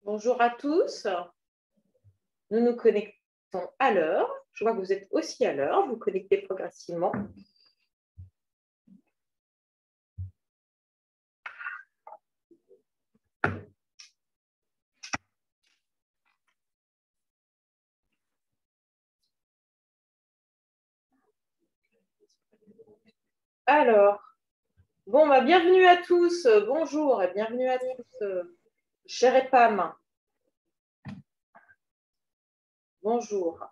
Bonjour à tous. Nous nous connectons à l'heure. Je vois que vous êtes aussi à l'heure. Vous connectez progressivement. Alors, bon, bienvenue à tous. Bonjour et bienvenue à tous. Cher EPAM. Bonjour.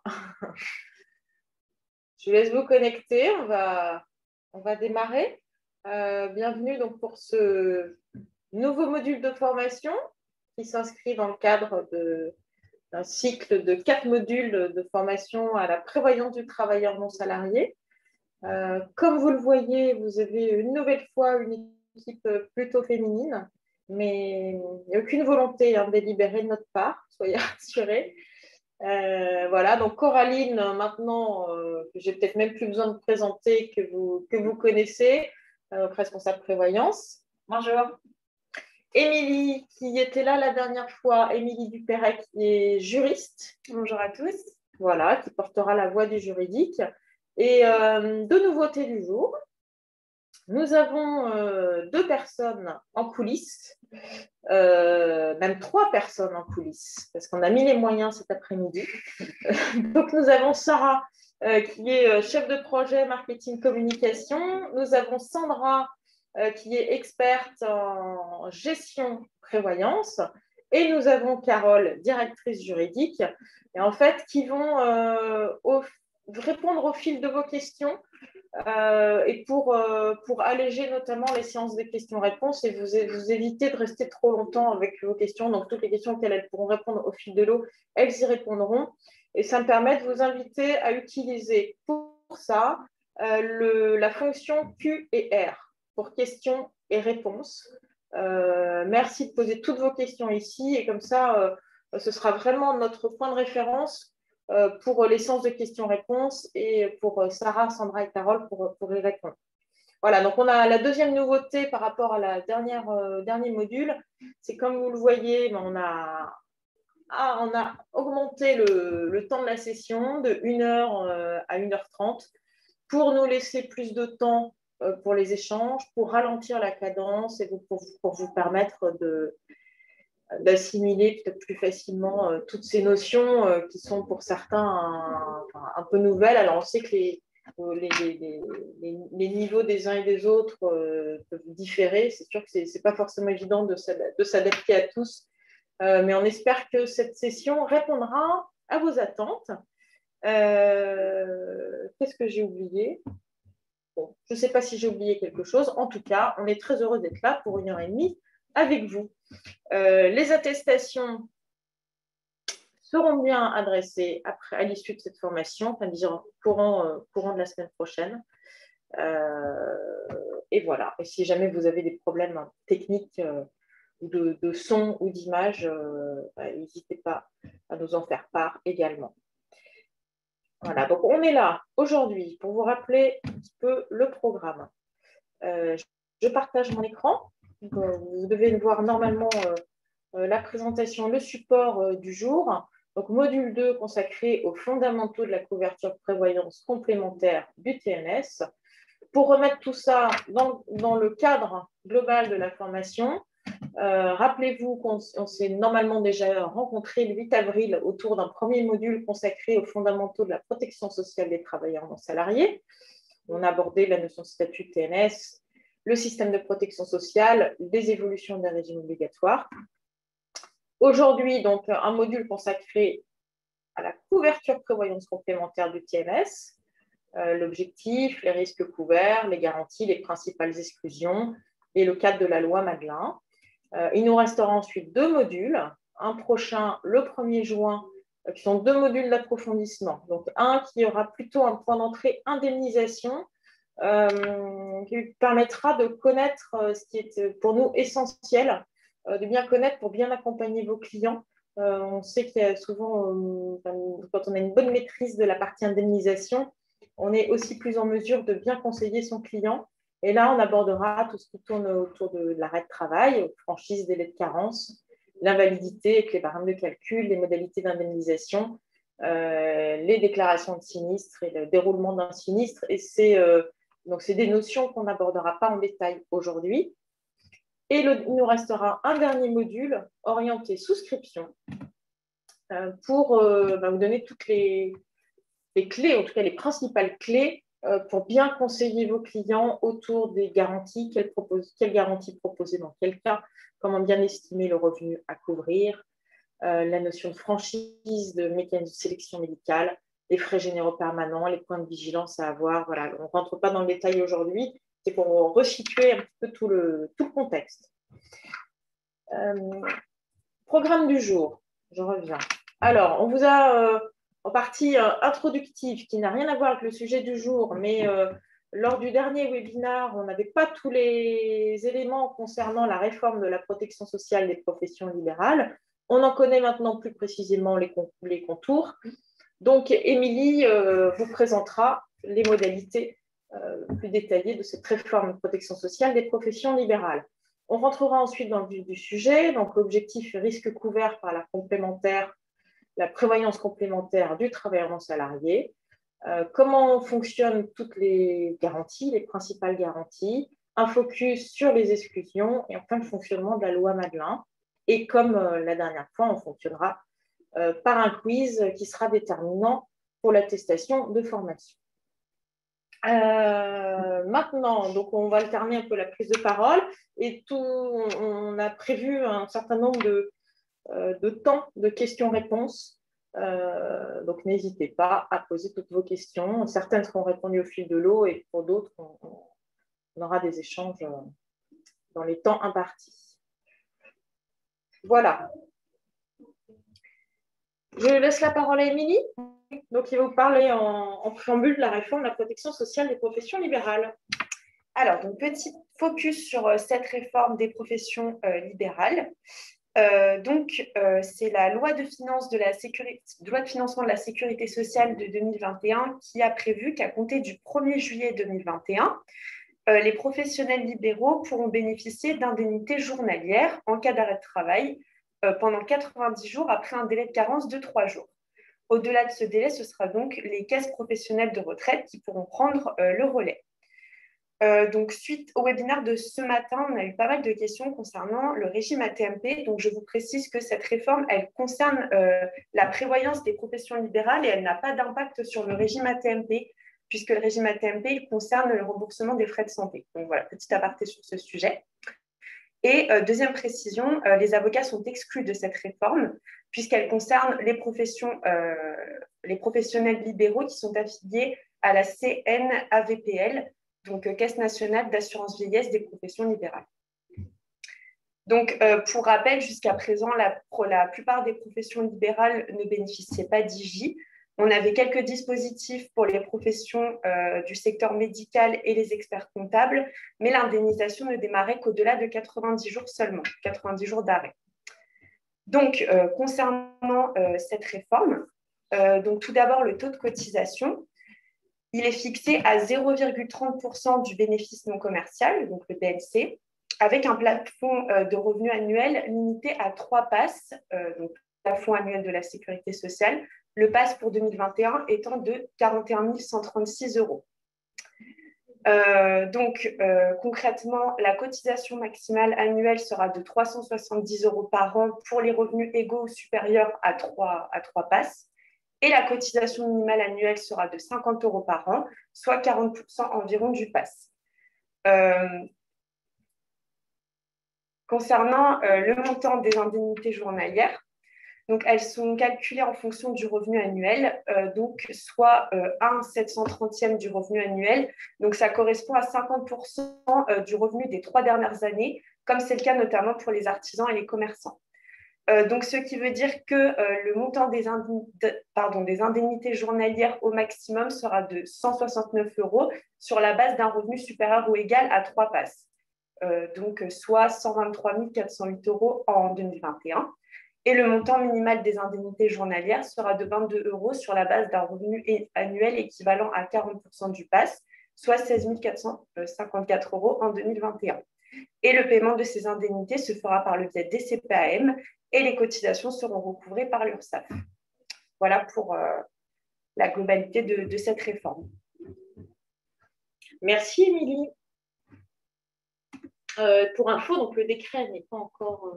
Je vous laisse vous connecter. On va démarrer. Bienvenue donc pour ce nouveau module de formation qui s'inscrit dans le cadre d'un cycle de 4 modules de formation à la prévoyance du travailleur non salarié. Comme vous le voyez, vous avez une nouvelle fois une équipe plutôt féminine, mais il n'y a aucune volonté délibérée de notre part, soyez rassurés. Voilà, donc Coraline, maintenant, que j'ai peut-être même plus besoin de présenter, que vous connaissez, responsable prévoyance. Bonjour. Émilie, qui était là la dernière fois, Émilie Dupéret, qui est juriste. Bonjour à tous. Voilà, qui portera la voix du juridique. Et deux nouveautés du jour. Nous avons 2 personnes en coulisses, même 3 personnes en coulisses, parce qu'on a mis les moyens cet après-midi. Donc, nous avons Sarah, qui est chef de projet marketing communication. Nous avons Sandra, qui est experte en gestion prévoyance. Et nous avons Carole, directrice juridique, et en fait, qui vont répondre au fil de vos questions et pour alléger notamment les séances de questions-réponses et vous éviter de rester trop longtemps avec vos questions. Donc, toutes les questions auxquelles elles pourront répondre au fil de l'eau, elles y répondront. Et ça me permet de vous inviter à utiliser pour ça la fonction Q et R pour questions et réponses. Merci de poser toutes vos questions ici et comme ça, ce sera vraiment notre point de référence pour les séances de questions-réponses et pour Sarah, Sandra et Carole pour y répondre. Voilà, donc on a la deuxième nouveauté par rapport à la dernier module, c'est comme vous le voyez, on a augmenté le temps de la session de 1h à 1h30 pour nous laisser plus de temps pour les échanges, pour ralentir la cadence et pour vous permettre d'assimiler peut-être plus facilement toutes ces notions qui sont pour certains un peu nouvelles. Alors, on sait que les niveaux des uns et des autres peuvent différer. C'est sûr que ce n'est pas forcément évident de s'adapter à tous, mais on espère que cette session répondra à vos attentes. Qu'est-ce que j'ai oublié? Bon, je ne sais pas si j'ai oublié quelque chose. En tout cas, on est très heureux d'être là pour 1h30 avec vous. Les attestations seront bien adressées à l'issue de cette formation, enfin disons courant de la semaine prochaine. Et voilà. Et si jamais vous avez des problèmes techniques de son ou d'image, n'hésitez pas à nous en faire part également. Voilà, donc on est là aujourd'hui pour vous rappeler un petit peu le programme. Je partage mon écran. Donc, vous devez voir normalement la présentation, le support du jour. Donc, module 2 consacré aux fondamentaux de la couverture prévoyance complémentaire du TNS. Pour remettre tout ça dans le cadre global de la formation, rappelez-vous qu'on s'est normalement déjà rencontré le 8 avril autour d'un premier module consacré aux fondamentaux de la protection sociale des travailleurs non salariés. On a abordé la notion de statut TNS, le système de protection sociale, les évolutions des régimes obligatoires. Aujourd'hui, donc, un module consacré à la couverture prévoyance complémentaire du TNS, l'objectif, les risques couverts, les garanties, les principales exclusions et le cadre de la loi Madelin. Il nous restera ensuite 2 modules, un prochain le 1er juin, qui sont 2 modules d'approfondissement. Donc, un qui aura plutôt un point d'entrée indemnisation, qui permettra de connaître ce qui est pour nous essentiel, de bien connaître pour bien accompagner vos clients. On sait qu'il y a souvent, quand on a une bonne maîtrise de la partie indemnisation, on est aussi plus en mesure de bien conseiller son client. Et là, on abordera tout ce qui tourne autour de l'arrêt de travail, franchise, délai de carence, l'invalidité avec les barèmes de calcul, les modalités d'indemnisation, les déclarations de sinistre et le déroulement d'un sinistre. Et donc, c'est des notions qu'on n'abordera pas en détail aujourd'hui. Et il nous restera un dernier module orienté souscription pour vous donner toutes les clés, en tout cas les principales clés pour bien conseiller vos clients autour des garanties, quelles garanties proposer dans quel cas, comment bien estimer le revenu à couvrir, la notion de franchise, de mécanisme de sélection médicale, les frais généraux permanents, les points de vigilance à avoir. Voilà, on ne rentre pas dans le détail aujourd'hui, c'est pour resituer un petit peu tout le contexte. Programme du jour, je reviens. Alors, on vous a en partie introductive, qui n'a rien à voir avec le sujet du jour, mais lors du dernier webinaire, on n'avait pas tous les éléments concernant la réforme de la protection sociale des professions libérales. On en connaît maintenant plus précisément les contours. Donc, Émilie vous présentera les modalités plus détaillées de cette réforme de protection sociale des professions libérales. On rentrera ensuite dans le vif du sujet. Donc, l'objectif risque couvert par la prévoyance complémentaire du travailleur non salarié. Comment fonctionnent toutes les garanties, les principales garanties. Un focus sur les exclusions et enfin le fonctionnement de la loi Madelin. Et comme la dernière fois, on fonctionnera par un quiz qui sera déterminant pour l'attestation de formation. Maintenant, donc on va alterner un peu la prise de parole et on a prévu un certain nombre de temps de questions-réponses. Donc n'hésitez pas à poser toutes vos questions. Certaines seront répondues au fil de l'eau et pour d'autres, on aura des échanges dans les temps impartis. Voilà. Je laisse la parole à Émilie. Donc, il va vous parler en préambule de la réforme de la protection sociale des professions libérales. Alors, donc, petit focus sur cette réforme des professions libérales. C'est la loi de financement de la sécurité sociale de 2021 qui a prévu qu'à compter du 1er juillet 2021, les professionnels libéraux pourront bénéficier d'indemnités journalières en cas d'arrêt de travail pendant 90 jours après un délai de carence de 3 jours. Au-delà de ce délai, ce sera donc les caisses professionnelles de retraite qui pourront prendre le relais. Donc, suite au webinaire de ce matin, on a eu pas mal de questions concernant le régime AT-MP. Donc, je vous précise que cette réforme, elle concerne la prévoyance des professions libérales et elle n'a pas d'impact sur le régime AT-MP, puisque le régime AT-MP, il concerne le remboursement des frais de santé. Donc, voilà, petit aparté sur ce sujet. Et deuxième précision, les avocats sont exclus de cette réforme puisqu'elle concerne les professionnels libéraux qui sont affiliés à la CNAVPL, donc Caisse nationale d'assurance vieillesse des professions libérales. Donc, pour rappel, jusqu'à présent, la plupart des professions libérales ne bénéficiaient pas d'IJ. On avait quelques dispositifs pour les professions du secteur médical et les experts comptables, mais l'indemnisation ne démarrait qu'au-delà de 90 jours seulement, 90 jours d'arrêt. Donc, concernant cette réforme, donc tout d'abord, le taux de cotisation, il est fixé à 0,30% du bénéfice non commercial, donc le BNC, avec un plafond de revenus annuel limité à 3 PASS, donc plafond annuel de la sécurité sociale, le PASS pour 2021 étant de 41 136 €. Concrètement, la cotisation maximale annuelle sera de 370 € par an pour les revenus égaux ou supérieurs à 3 PASS. Et la cotisation minimale annuelle sera de 50 € par an, soit 40% environ du PASS. Concernant le montant des indemnités journalières, donc elles sont calculées en fonction du revenu annuel, donc soit 1/730e du revenu annuel. Donc ça correspond à 50% du revenu des 3 dernières années, comme c'est le cas notamment pour les artisans et les commerçants. Donc, ce qui veut dire que le montant des indemnités journalières au maximum sera de 169 € sur la base d'un revenu supérieur ou égal à 3 PASS, donc soit 123 408 € en 2021. Et le montant minimal des indemnités journalières sera de 22 € sur la base d'un revenu annuel équivalent à 40% du PASS, soit 16 454 € en 2021. Et le paiement de ces indemnités se fera par le biais des CPAM et les cotisations seront recouvrées par l'URSSAF. Voilà pour la globalité de cette réforme. Merci, Émilie. Pour info, donc le décret n'est pas encore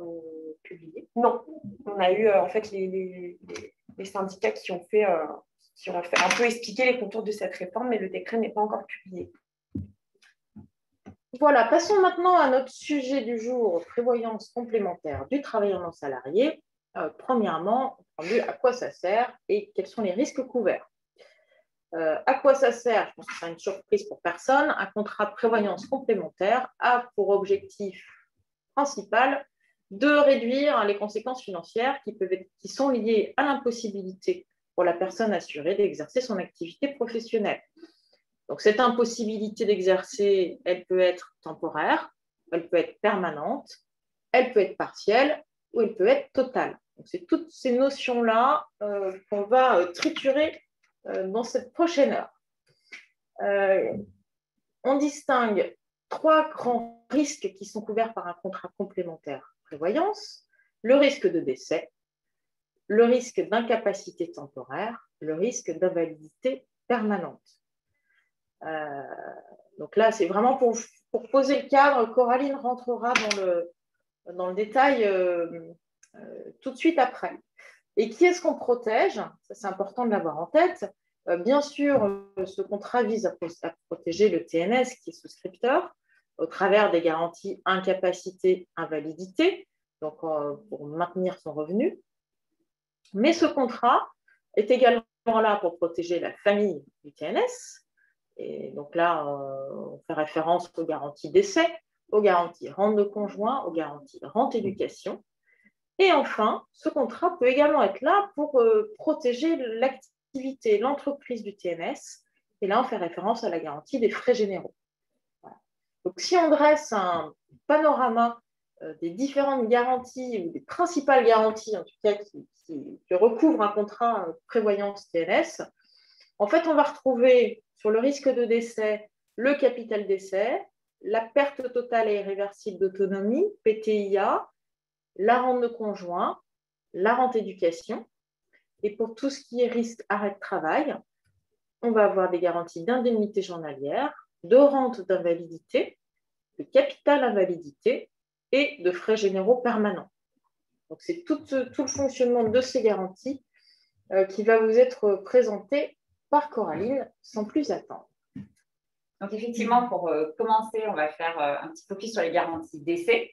publié. Non, on a eu en fait les syndicats qui ont fait un peu expliquer les contours de cette réforme, mais le décret n'est pas encore publié. Voilà, passons maintenant à notre sujet du jour, prévoyance complémentaire du travailleur non salarié. Premièrement, à quoi ça sert et quels sont les risques couverts. À quoi ça sert? Je pense que ce sera une surprise pour personne. Un contrat de prévoyance complémentaire a pour objectif principal de réduire les conséquences financières qui sont liées à l'impossibilité pour la personne assurée d'exercer son activité professionnelle. Donc, cette impossibilité d'exercer, elle peut être temporaire, elle peut être permanente, elle peut être partielle ou elle peut être totale. Donc, c'est toutes ces notions-là qu'on va triturer dans cette prochaine heure. On distingue 3 grands risques qui sont couverts par un contrat complémentaire prévoyance: le risque de décès, le risque d'incapacité temporaire, le risque d'invalidité permanente. Donc là, c'est vraiment pour poser le cadre. Coraline rentrera dans le détail tout de suite après. Et qui est-ce qu'on protège? Ça, c'est important de l'avoir en tête. Bien sûr, ce contrat vise à protéger le TNS, qui est souscripteur, au travers des garanties incapacité-invalidité, donc pour maintenir son revenu. Mais ce contrat est également là pour protéger la famille du TNS. Et donc là, on fait référence aux garanties décès, aux garanties rente de conjoint, aux garanties rente éducation. Et enfin, ce contrat peut également être là pour protéger l'activité, l'entreprise du TNS. Et là, on fait référence à la garantie des frais généraux. Voilà. Donc, si on dresse un panorama des différentes garanties, ou des principales garanties, en tout cas, qui recouvrent un contrat prévoyance TNS, en fait, on va retrouver sur le risque de décès le capital décès, la perte totale et irréversible d'autonomie, PTIA, la rente de conjoint, la rente éducation. Et pour tout ce qui est risque arrêt de travail, on va avoir des garanties d'indemnité journalière, de rente d'invalidité, de capital invalidité et de frais généraux permanents. Donc, c'est tout le fonctionnement de ces garanties qui va vous être présenté par Coraline sans plus attendre. Donc, effectivement, pour commencer, on va faire un petit focus sur les garanties décès.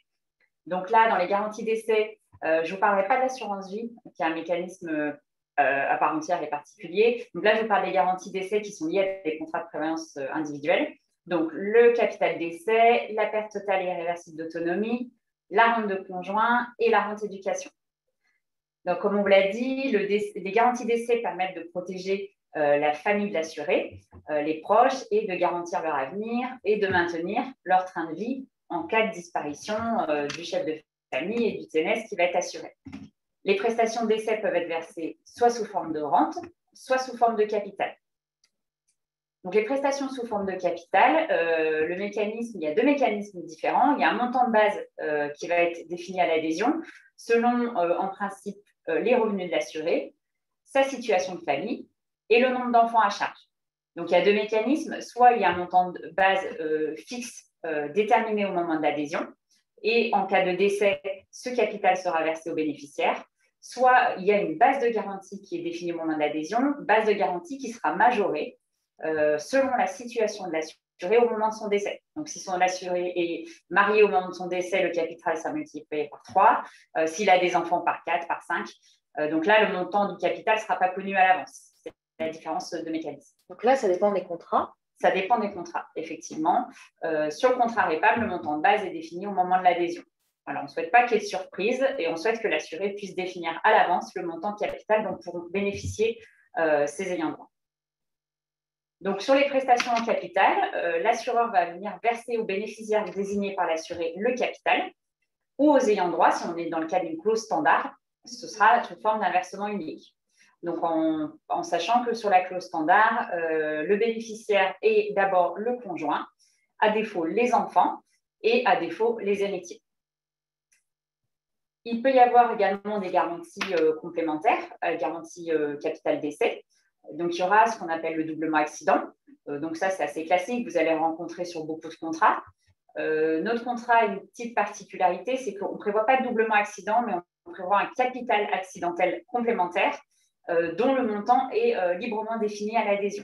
Donc là, dans les garanties d'essai, je ne vous parlerai pas de l'assurance vie, qui est un mécanisme à part entière et particulier. Donc là, je vous parle des garanties d'essai qui sont liées à des contrats de prévoyance individuels. Donc, le capital d'essai, la perte totale et irréversible d'autonomie, la rente de conjoint et la rente éducation. Donc, comme on vous l'a dit, les garanties d'essai permettent de protéger la famille de l'assuré, les proches, et de garantir leur avenir et de maintenir leur train de vie en cas de disparition du chef de famille et du TNS qui va être assuré. Les prestations d'essai peuvent être versées soit sous forme de rente, soit sous forme de capital. Donc, les prestations sous forme de capital, il y a 2 mécanismes différents. Il y a un montant de base qui va être défini à l'adhésion selon, en principe, les revenus de l'assuré, sa situation de famille et le nombre d'enfants à charge. Donc, il y a 2 mécanismes. Soit il y a un montant de base fixe déterminé au moment de l'adhésion, et en cas de décès, ce capital sera versé aux bénéficiaires. Soit il y a une base de garantie qui est définie au moment de l'adhésion, base de garantie qui sera majorée selon la situation de l'assuré au moment de son décès. Donc, si son assuré est marié au moment de son décès, le capital sera multiplié par 3. S'il a des enfants, par 4, par 5. Donc là, le montant du capital ne sera pas connu à l'avance. C'est la différence de mécanisme. Donc là, ça dépend des contrats. Ça dépend des contrats, effectivement. Sur le contrat REPAM, le montant de base est défini au moment de l'adhésion. Alors, on ne souhaite pas qu'il y ait de surprise et on souhaite que l'assuré puisse définir à l'avance le montant de capital dont pourront bénéficier ses ayants droit. Donc, sur les prestations en capital, l'assureur va venir verser aux bénéficiaires désignés par l'assuré le capital ou aux ayants droit, si on est dans le cas d'une clause standard, ce sera sous forme d'un versement unique. Donc, en sachant que sur la clause standard, le bénéficiaire est d'abord le conjoint, à défaut les enfants et à défaut les héritiers. Il peut y avoir également des garanties complémentaires, garantie capital décès. Donc, il y aura ce qu'on appelle le doublement accident. Donc, ça, c'est assez classique. Vous allez le rencontrer sur beaucoup de contrats. Notre contrat a une petite particularité, c'est qu'on ne prévoit pas de doublement accident, mais on prévoit un capital accidentel complémentaire dont le montant est librement défini à l'adhésion.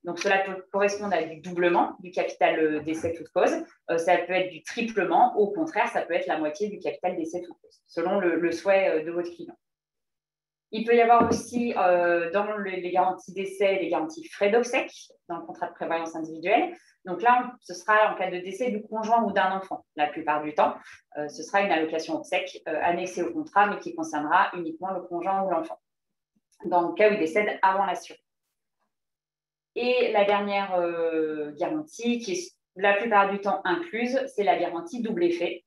Donc, cela peut correspondre à du doublement du capital décès toute cause. Ça peut être du triplement. Au contraire, ça peut être la moitié du capital décès toute cause, selon le souhait de votre client. Il peut y avoir aussi dans les garanties d'essai les garanties frais d'obsèques dans le contrat de prévoyance individuelle. Donc là, ce sera en cas de décès du conjoint ou d'un enfant. La plupart du temps, ce sera une allocation obsèque annexée au contrat, mais qui concernera uniquement le conjoint ou l'enfant, dans le cas où il décède avant l'assuré. Et la dernière garantie, qui est la plupart du temps incluse, c'est la garantie double effet.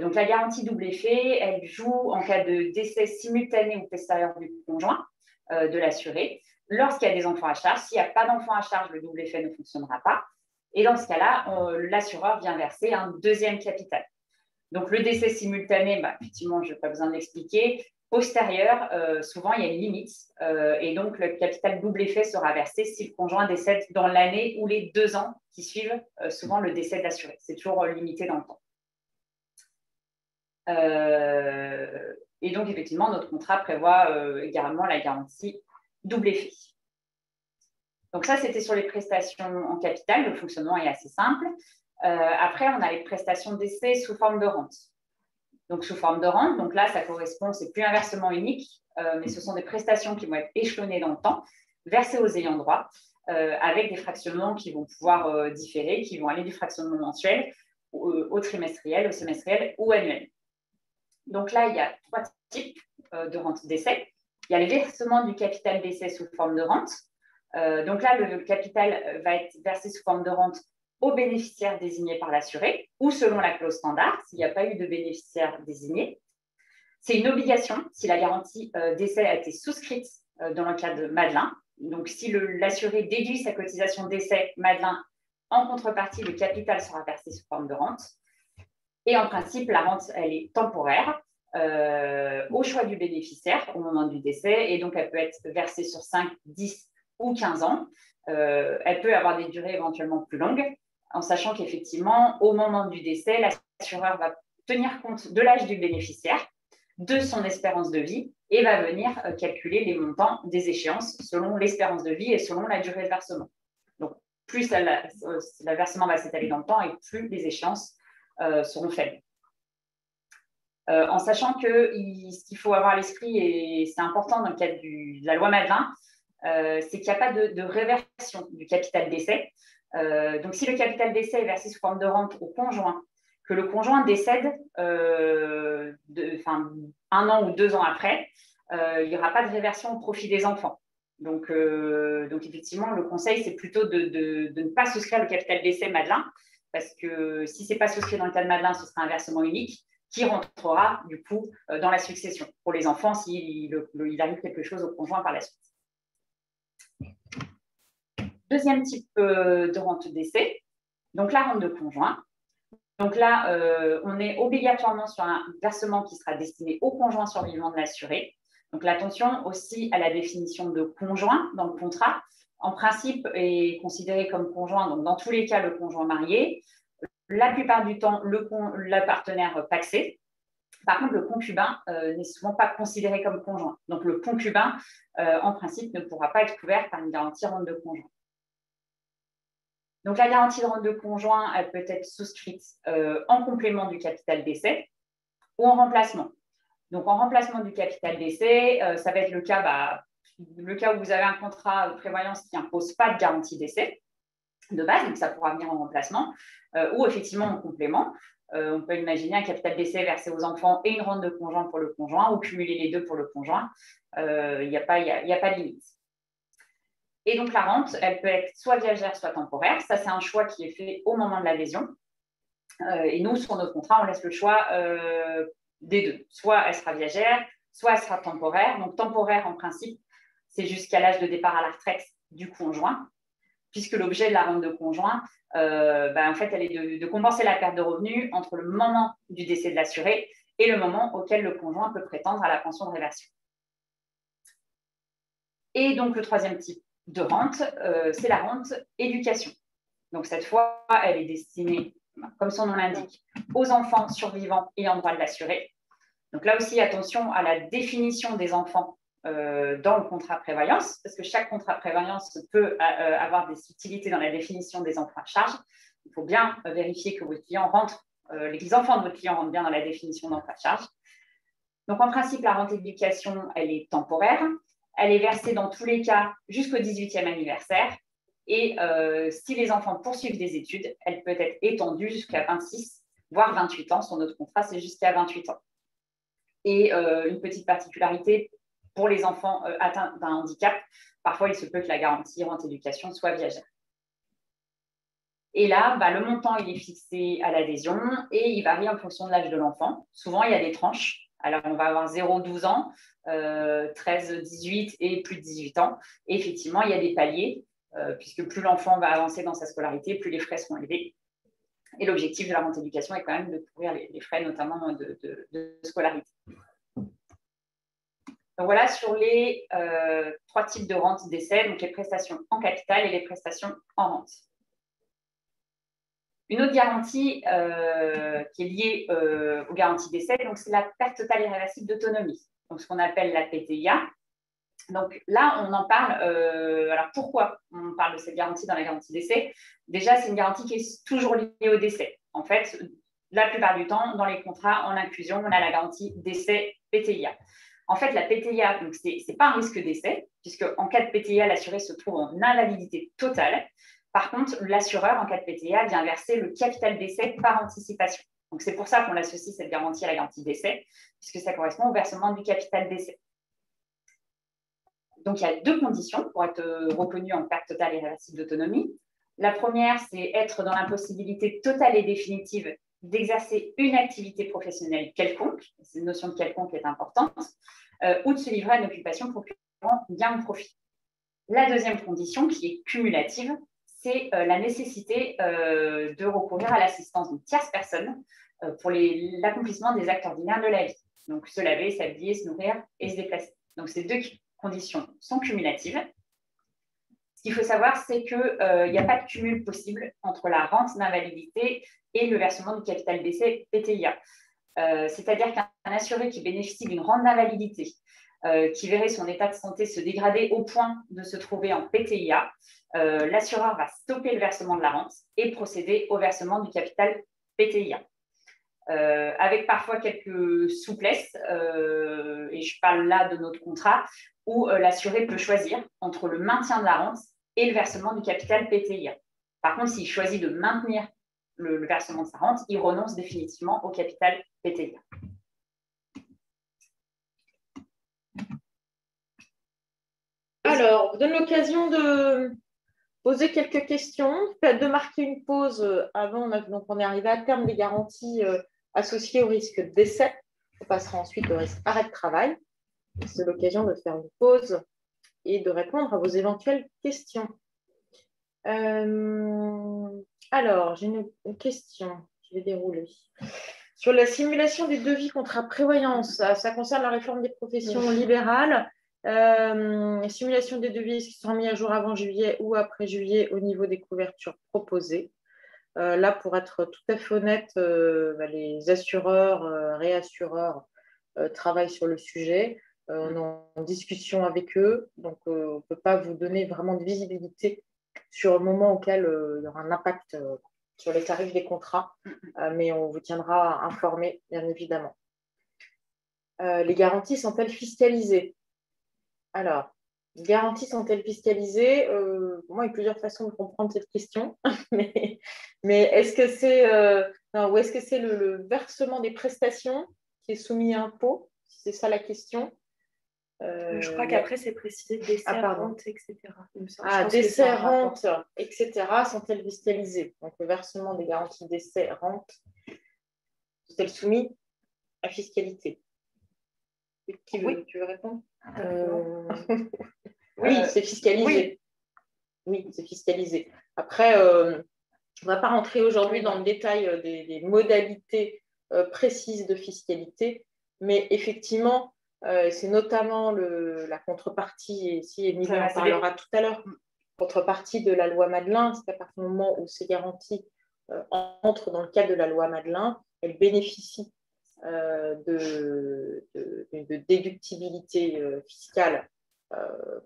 Donc, la garantie double effet, elle joue en cas de décès simultané ou postérieur du conjoint de l'assuré. Lorsqu'il y a des enfants à charge, s'il n'y a pas d'enfants à charge, le double effet ne fonctionnera pas. Et dans ce cas-là, l'assureur vient verser un deuxième capital. Donc, le décès simultané, effectivement, je n'ai pas besoin de l'expliquer. Postérieur, souvent, il y a une limite. Et donc, le capital double effet sera versé si le conjoint décède dans l'année ou les 2 ans qui suivent souvent le décès de l'assuré. C'est toujours limité dans le temps. Et donc, effectivement, notre contrat prévoit également la garantie double effet. Donc, ça, c'était sur les prestations en capital. Le fonctionnement est assez simple. Après, on a les prestations d'essai sous forme de rente. Donc, sous forme de rente, donc là, ça correspond, c'est plus un versement unique, mais ce sont des prestations qui vont être échelonnées dans le temps, versées aux ayants droit, avec des fractionnements qui vont pouvoir différer, qui vont aller du fractionnement mensuel au trimestriel, au semestriel ou annuel. Donc là, il y a 3 types de rente d'essai. Il y a le versement du capital d'essai sous forme de rente. Donc là, le capital va être versé sous forme de rente aux bénéficiaires désignés par l'assuré ou selon la clause standard, s'il n'y a pas eu de bénéficiaire désigné. C'est une obligation si la garantie d'essai a été souscrite dans le cas de Madelin. Donc, si l'assuré déduit sa cotisation d'essai Madelin, en contrepartie, le capital sera versé sous forme de rente. Et en principe, la rente, elle est temporaire au choix du bénéficiaire au moment du décès. Et donc, elle peut être versée sur 5, 10 ou 15 ans. Elle peut avoir des durées éventuellement plus longues, en sachant qu'effectivement, au moment du décès, l'assureur va tenir compte de l'âge du bénéficiaire, de son espérance de vie, et va venir calculer les montants des échéances selon l'espérance de vie et selon la durée de versement. Donc, plus le versement va s'étaler dans le temps et plus les échéances seront faibles. En sachant que ce qu'il faut avoir à l'esprit, et c'est important dans le cadre de la loi Madelin, c'est qu'il n'y a pas de réversion du capital d'essai. Donc, si le capital d'essai est versé sous forme de rente au conjoint, que le conjoint décède 1 an ou 2 ans après, il n'y aura pas de réversion au profit des enfants. Donc effectivement, le conseil, c'est plutôt de ne pas souscrire le capital d'essai Madelin, parce que si ce n'est pas souscrit dans le cas de Madelin, ce sera un versement unique qui rentrera du coup dans la succession pour les enfants s'il arrive quelque chose au conjoint par la suite. Deuxième type de rente d'essai, donc la rente de conjoint. Donc là, on est obligatoirement sur un versement qui sera destiné au conjoint survivant de l'assuré. Donc l'attention aussi à la définition de conjoint dans le contrat. En principe, est considéré comme conjoint, donc dans tous les cas, le conjoint marié. La plupart du temps, le partenaire pacsé. Par contre, le concubin n'est souvent pas considéré comme conjoint. Donc, le concubin, en principe, ne pourra pas être couvert par une garantie rente de conjoint. Donc, la garantie de rente de conjoint, elle peut être souscrite en complément du capital d'essai ou en remplacement. Donc, en remplacement du capital d'essai, ça va être le cas où vous avez un contrat de prévoyance qui n'impose pas de garantie d'essai de base, donc ça pourra venir en remplacement, ou effectivement en complément. On peut imaginer un capital d'essai versé aux enfants et une rente de conjoint pour le conjoint, ou cumuler les deux pour le conjoint. Il n'y a pas de limite. Et donc, la rente, elle peut être soit viagère, soit temporaire. Ça, c'est un choix qui est fait au moment de l'adhésion. Et nous, sur notre contrat, on laisse le choix des deux. Soit elle sera viagère, soit elle sera temporaire. Donc, temporaire, en principe, c'est jusqu'à l'âge de départ à la retraite du conjoint, puisque l'objet de la rente de conjoint, en fait, elle est de compenser la perte de revenus entre le moment du décès de l'assuré et le moment auquel le conjoint peut prétendre à la pension de réversion. Et donc, le troisième type de rente, c'est la rente éducation. Donc, cette fois, elle est destinée, comme son nom l'indique, aux enfants survivants ayant droit de l'assuré. Donc, là aussi, attention à la définition des enfants dans le contrat prévoyance, parce que chaque contrat prévoyance peut avoir des subtilités dans la définition des emprunts à charge. Il faut bien vérifier que votre client rentre, les enfants de votre client rentrent bien dans la définition d'emprunt à charge. Donc, en principe, la rente éducation, elle est temporaire. Elle est versée dans tous les cas jusqu'au 18e anniversaire. Et si les enfants poursuivent des études, elle peut être étendue jusqu'à 26, voire 28 ans. Sur notre contrat, c'est jusqu'à 28 ans. Et une petite particularité pour les enfants atteints d'un handicap, parfois il se peut que la garantie rente éducation soit viagère. Et là, le montant il est fixé à l'adhésion et il varie en fonction de l'âge de l'enfant. Souvent, il y a des tranches. Alors, on va avoir 0-12 ans, 13-18 et plus de 18 ans. Et effectivement, il y a des paliers, puisque plus l'enfant va avancer dans sa scolarité, plus les frais seront élevés. Et l'objectif de la rente éducation est quand même de couvrir les frais, notamment de scolarité. Donc voilà sur les 3 types de rente d'essai, donc les prestations en capital et les prestations en rente. Une autre garantie qui est liée aux garanties d'essai, c'est la perte totale et irréversible d'autonomie, donc ce qu'on appelle la PTIA. Donc là, on en parle. Alors pourquoi on parle de cette garantie dans la garantie d'essai? Déjà, c'est une garantie qui est toujours liée au décès. En fait, la plupart du temps, dans les contrats en inclusion, on a la garantie décès PTIA. En fait, la PTIA, ce n'est pas un risque d'essai, puisque en cas de PTIA, l'assuré se trouve en invalidité totale. Par contre, l'assureur, en cas de PTIA, vient verser le capital d'essai par anticipation. Donc, c'est pour ça qu'on associe cette garantie à la garantie d'essai, puisque ça correspond au versement du capital d'essai. Donc, il y a 2 conditions pour être reconnu en perte totale et irréversible d'autonomie. La première, c'est être dans l'impossibilité totale et définitive d'exercer une activité professionnelle quelconque, cette notion de quelconque est importante, ou de se livrer à une occupation procurant gain ou profit. La deuxième condition, qui est cumulative, c'est la nécessité de recourir à l'assistance d'une tierce personne pour l'accomplissement des actes ordinaires de la vie. Donc, se laver, s'habiller, se nourrir et se déplacer. Donc, ces 2 conditions sont cumulatives. Ce qu'il faut savoir, c'est qu'il n'y a pas de cumul possible entre la rente d'invalidité et le versement du capital d'essai PTIA. C'est-à-dire qu'un assuré qui bénéficie d'une rente d'invalidité, qui verrait son état de santé se dégrader au point de se trouver en PTIA, l'assureur va stopper le versement de la rente et procéder au versement du capital PTIA. Avec parfois quelques souplesses, et je parle là de notre contrat, où l'assuré peut choisir entre le maintien de la rente et le versement du capital PTIA. Par contre, s'il choisit de maintenir le versement de sa rente, il renonce définitivement au capital PTIA. Alors, je vous donne l'occasion de poser quelques questions, peut-être de marquer une pause avant. Donc, on est arrivé à terme des garanties associées au risque de décès. On passera ensuite au risque arrêt de travail. C'est l'occasion de faire une pause et de répondre à vos éventuelles questions. Alors, j'ai une question. Je vais dérouler. Sur la simulation des devis contrats prévoyance, ça concerne la réforme des professions libérales. Simulation des devis qui sont mis à jour avant juillet ou après juillet au niveau des couvertures proposées. Là, pour être tout à fait honnête, les assureurs, réassureurs travaillent sur le sujet. On est en discussion avec eux, donc on ne peut pas vous donner vraiment de visibilité sur le moment auquel il y aura un impact sur les tarifs des contrats, mais on vous tiendra informé, bien évidemment. Les garanties sont-elles fiscalisées? Alors, les garanties sont-elles fiscalisées? Moi, il y a plusieurs façons de comprendre cette question, mais est-ce que c'est ou est-ce que c'est le versement des prestations qui est soumis à impôt? C'est ça la question. Je crois qu'après, c'est précisé décès, rente, etc. Décès, rente, etc. sont-elles fiscalisées? Donc, le versement des garanties décès, rente, sont-elles soumises à fiscalité? Tu veux répondre? Oui, c'est fiscalisé. Oui, c'est fiscalisé. Après, on ne va pas rentrer aujourd'hui dans le détail des modalités précise de fiscalité, mais effectivement, c'est notamment la contrepartie, et si Émilie en parlera tout à l'heure, contrepartie de la loi Madelin, c'est qu'à partir du moment où ces garanties entrent dans le cadre de la loi Madelin, elles bénéficient de déductibilité fiscale,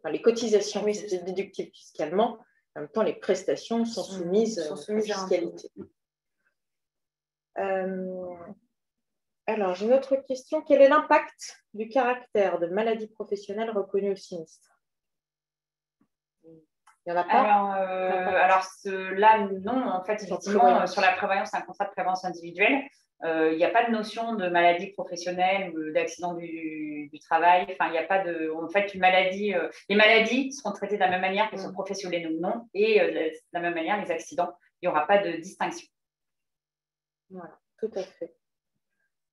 les cotisations sont déductibles fiscalement, en même temps les prestations sont soumises à fiscalité. Alors, j'ai une autre question. Quel est l'impact du caractère de maladie professionnelle reconnue au sinistre? Il n'y en a pas? Alors là, non. En fait, effectivement, sur la prévoyance, c'est un contrat de prévoyance individuelle. Il n'y a pas de notion de maladie professionnelle ou d'accident du travail. Enfin, il n'y a pas de. En fait, une maladie. Les maladies seront traitées de la même manière qu'elles sont professionnelles ou non, et de la même manière, les accidents. Il n'y aura pas de distinction. Voilà, tout à fait.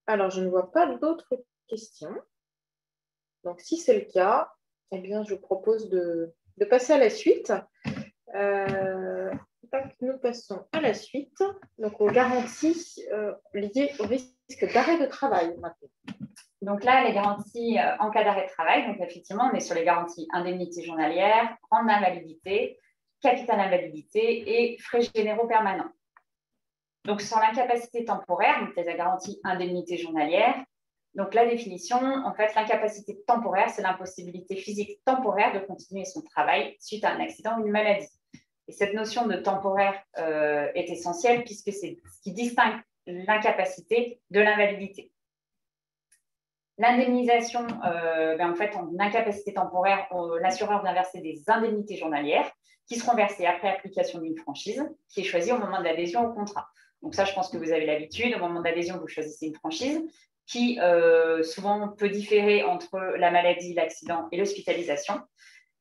Alors, je ne vois pas d'autres questions. Donc, si c'est le cas, eh bien, je propose de passer à la suite. Nous passons à la suite, donc aux garanties liées au risque d'arrêt de travail maintenant. Donc là, les garanties en cas d'arrêt de travail, donc effectivement, on est sur les garanties indemnité journalière, rente d'invalidité, capital invalidité et frais généraux permanents. Donc sur l'incapacité temporaire, donc la garantie indemnité journalière, donc la définition, en fait, l'incapacité temporaire, c'est l'impossibilité physique temporaire de continuer son travail suite à un accident ou une maladie. Et cette notion de temporaire est essentielle puisque c'est ce qui distingue l'incapacité de l'invalidité. L'indemnisation, en fait, en incapacité temporaire, l'assureur vient verser des indemnités journalières qui seront versées après application d'une franchise qui est choisie au moment de l'adhésion au contrat. Donc ça, je pense que vous avez l'habitude. Au moment d'adhésion, vous choisissez une franchise qui souvent peut différer entre la maladie, l'accident et l'hospitalisation.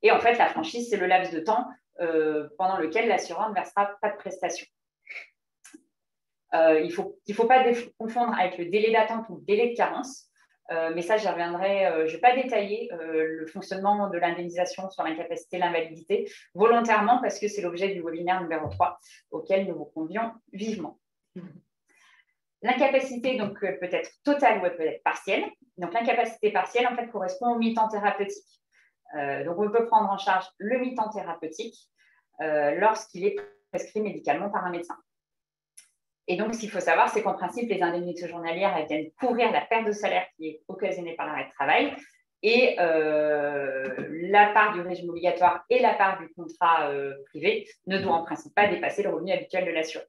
Et en fait, la franchise, c'est le laps de temps pendant lequel l'assureur ne versera pas de prestations. Il ne faut pas confondre avec le délai d'attente ou le délai de carence. Mais ça, j'y reviendrai. Je ne vais pas détailler le fonctionnement de l'indemnisation sur l'incapacité et l'invalidité volontairement parce que c'est l'objet du webinaire numéro 3 auquel nous vous convions vivement. L'incapacité, donc, peut être totale ou elle peut être partielle. Donc, l'incapacité partielle, en fait, correspond au mi-temps thérapeutique. Donc, on peut prendre en charge le mi-temps thérapeutique lorsqu'il est prescrit médicalement par un médecin. Et donc, ce qu'il faut savoir, c'est qu'en principe, les indemnités journalières, elles viennent couvrir la perte de salaire qui est occasionnée par l'arrêt de travail. Et la part du régime obligatoire et la part du contrat privé ne doivent en principe pas dépasser le revenu habituel de l'assuré.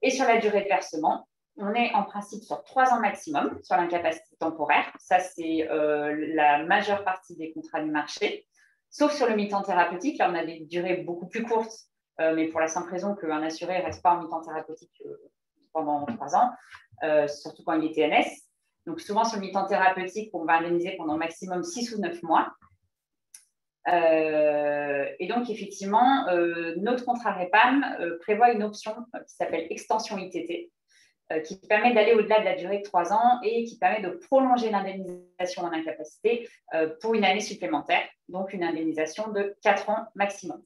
Et sur la durée de versement, on est en principe sur 3 ans maximum sur l'incapacité temporaire. Ça, c'est la majeure partie des contrats du marché. Sauf sur le mi-temps thérapeutique, là, on a des durées beaucoup plus courtes, mais pour la simple raison qu'un assuré ne reste pas en mi-temps thérapeutique pendant 3 ans, surtout quand il est TNS. Donc, souvent, sur le mi-temps thérapeutique, on va indemniser pendant maximum 6 ou 9 mois. Et donc, effectivement, notre contrat REPAM prévoit une option qui s'appelle extension ITT, qui permet d'aller au-delà de la durée de 3 ans et qui permet de prolonger l'indemnisation en incapacité pour une année supplémentaire, donc une indemnisation de 4 ans maximum.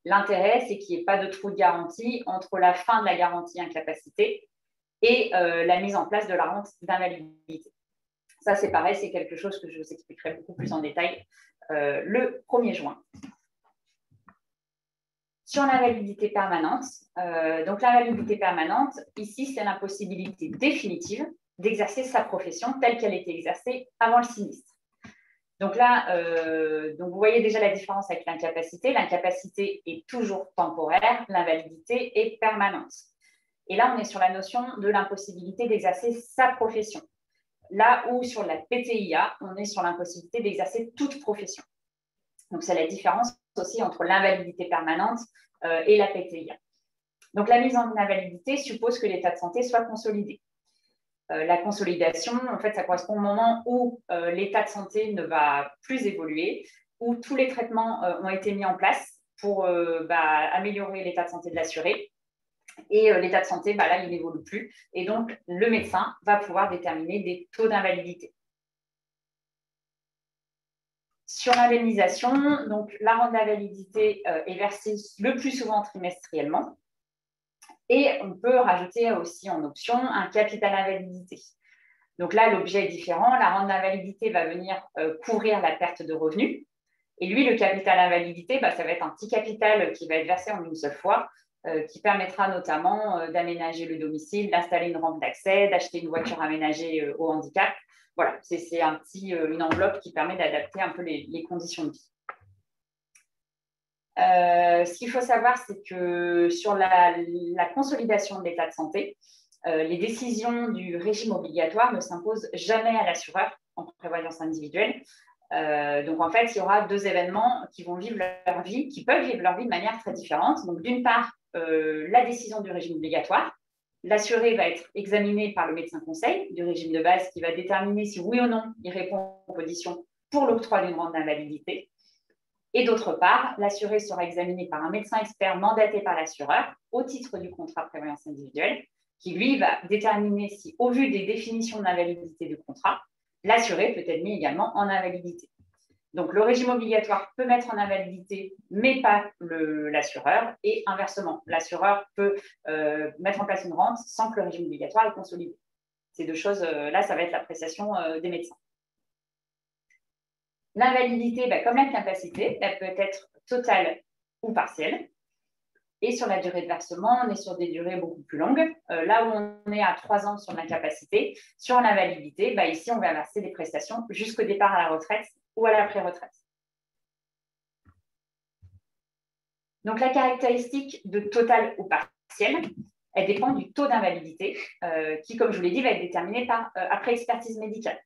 L'intérêt, c'est qu'il n'y ait pas de trou de garantie entre la fin de la garantie incapacité et la mise en place de la rente d'invalidité. Ça, c'est pareil, c'est quelque chose que je vous expliquerai beaucoup plus en détail le 1er juin. Sur l'invalidité permanente, donc l'invalidité permanente, ici, c'est l'impossibilité définitive d'exercer sa profession telle qu'elle était exercée avant le sinistre. Donc là, donc vous voyez déjà la différence avec l'incapacité. L'incapacité est toujours temporaire, l'invalidité est permanente. Et là, on est sur la notion de l'impossibilité d'exercer sa profession. Là où sur la PTIA, on est sur l'impossibilité d'exercer toute profession. Donc, c'est la différence aussi entre l'invalidité permanente et la PTIA. Donc, la mise en invalidité suppose que l'état de santé soit consolidé. La consolidation, en fait, ça correspond au moment où l'état de santé ne va plus évoluer, où tous les traitements ont été mis en place pour améliorer l'état de santé de l'assuré. Et l'état de santé, là, il n'évolue plus. Et donc, le médecin va pouvoir déterminer des taux d'invalidité. Sur l'indemnisation, donc la rente d'invalidité est versée le plus souvent trimestriellement. Et on peut rajouter aussi en option un capital invalidité. Donc là, l'objet est différent. La rente d'invalidité va venir couvrir la perte de revenus. Et lui, le capital invalidité, ça va être un petit capital qui va être versé en une seule fois, qui permettra notamment d'aménager le domicile, d'installer une rampe d'accès, d'acheter une voiture aménagée au handicap. Voilà, c'est une enveloppe qui permet d'adapter un peu les conditions de vie. Ce qu'il faut savoir, c'est que sur la consolidation de l'état de santé, les décisions du régime obligatoire ne s'imposent jamais à l'assureur en prévoyance individuelle. Donc, en fait, il y aura deux événements qui vont vivre leur vie, qui peuvent vivre leur vie de manière très différente. Donc, d'une part, la décision du régime obligatoire. L'assuré va être examiné par le médecin conseil du régime de base qui va déterminer si oui ou non il répond aux conditions pour l'octroi d'une rente d'invalidité. Et d'autre part, l'assuré sera examiné par un médecin expert mandaté par l'assureur au titre du contrat de prévoyance individuelle qui, lui, va déterminer si, au vu des définitions d'invalidité du contrat, l'assuré peut être mis également en invalidité. Donc, le régime obligatoire peut mettre en invalidité, mais pas l'assureur. Et inversement, l'assureur peut mettre en place une rente sans que le régime obligatoire est consolidé. Ces deux choses, là, ça va être l'appréciation des médecins. L'invalidité, comme l'incapacité, elle peut être totale ou partielle. Et sur la durée de versement, on est sur des durées beaucoup plus longues. Là où on est à 3 ans sur l'incapacité, sur l'invalidité, ici, on va verser des prestations jusqu'au départ à la retraite ou à la pré-retraite. Donc, la caractéristique de totale ou partielle, elle dépend du taux d'invalidité qui, comme je vous l'ai dit, va être déterminé après expertise médicale.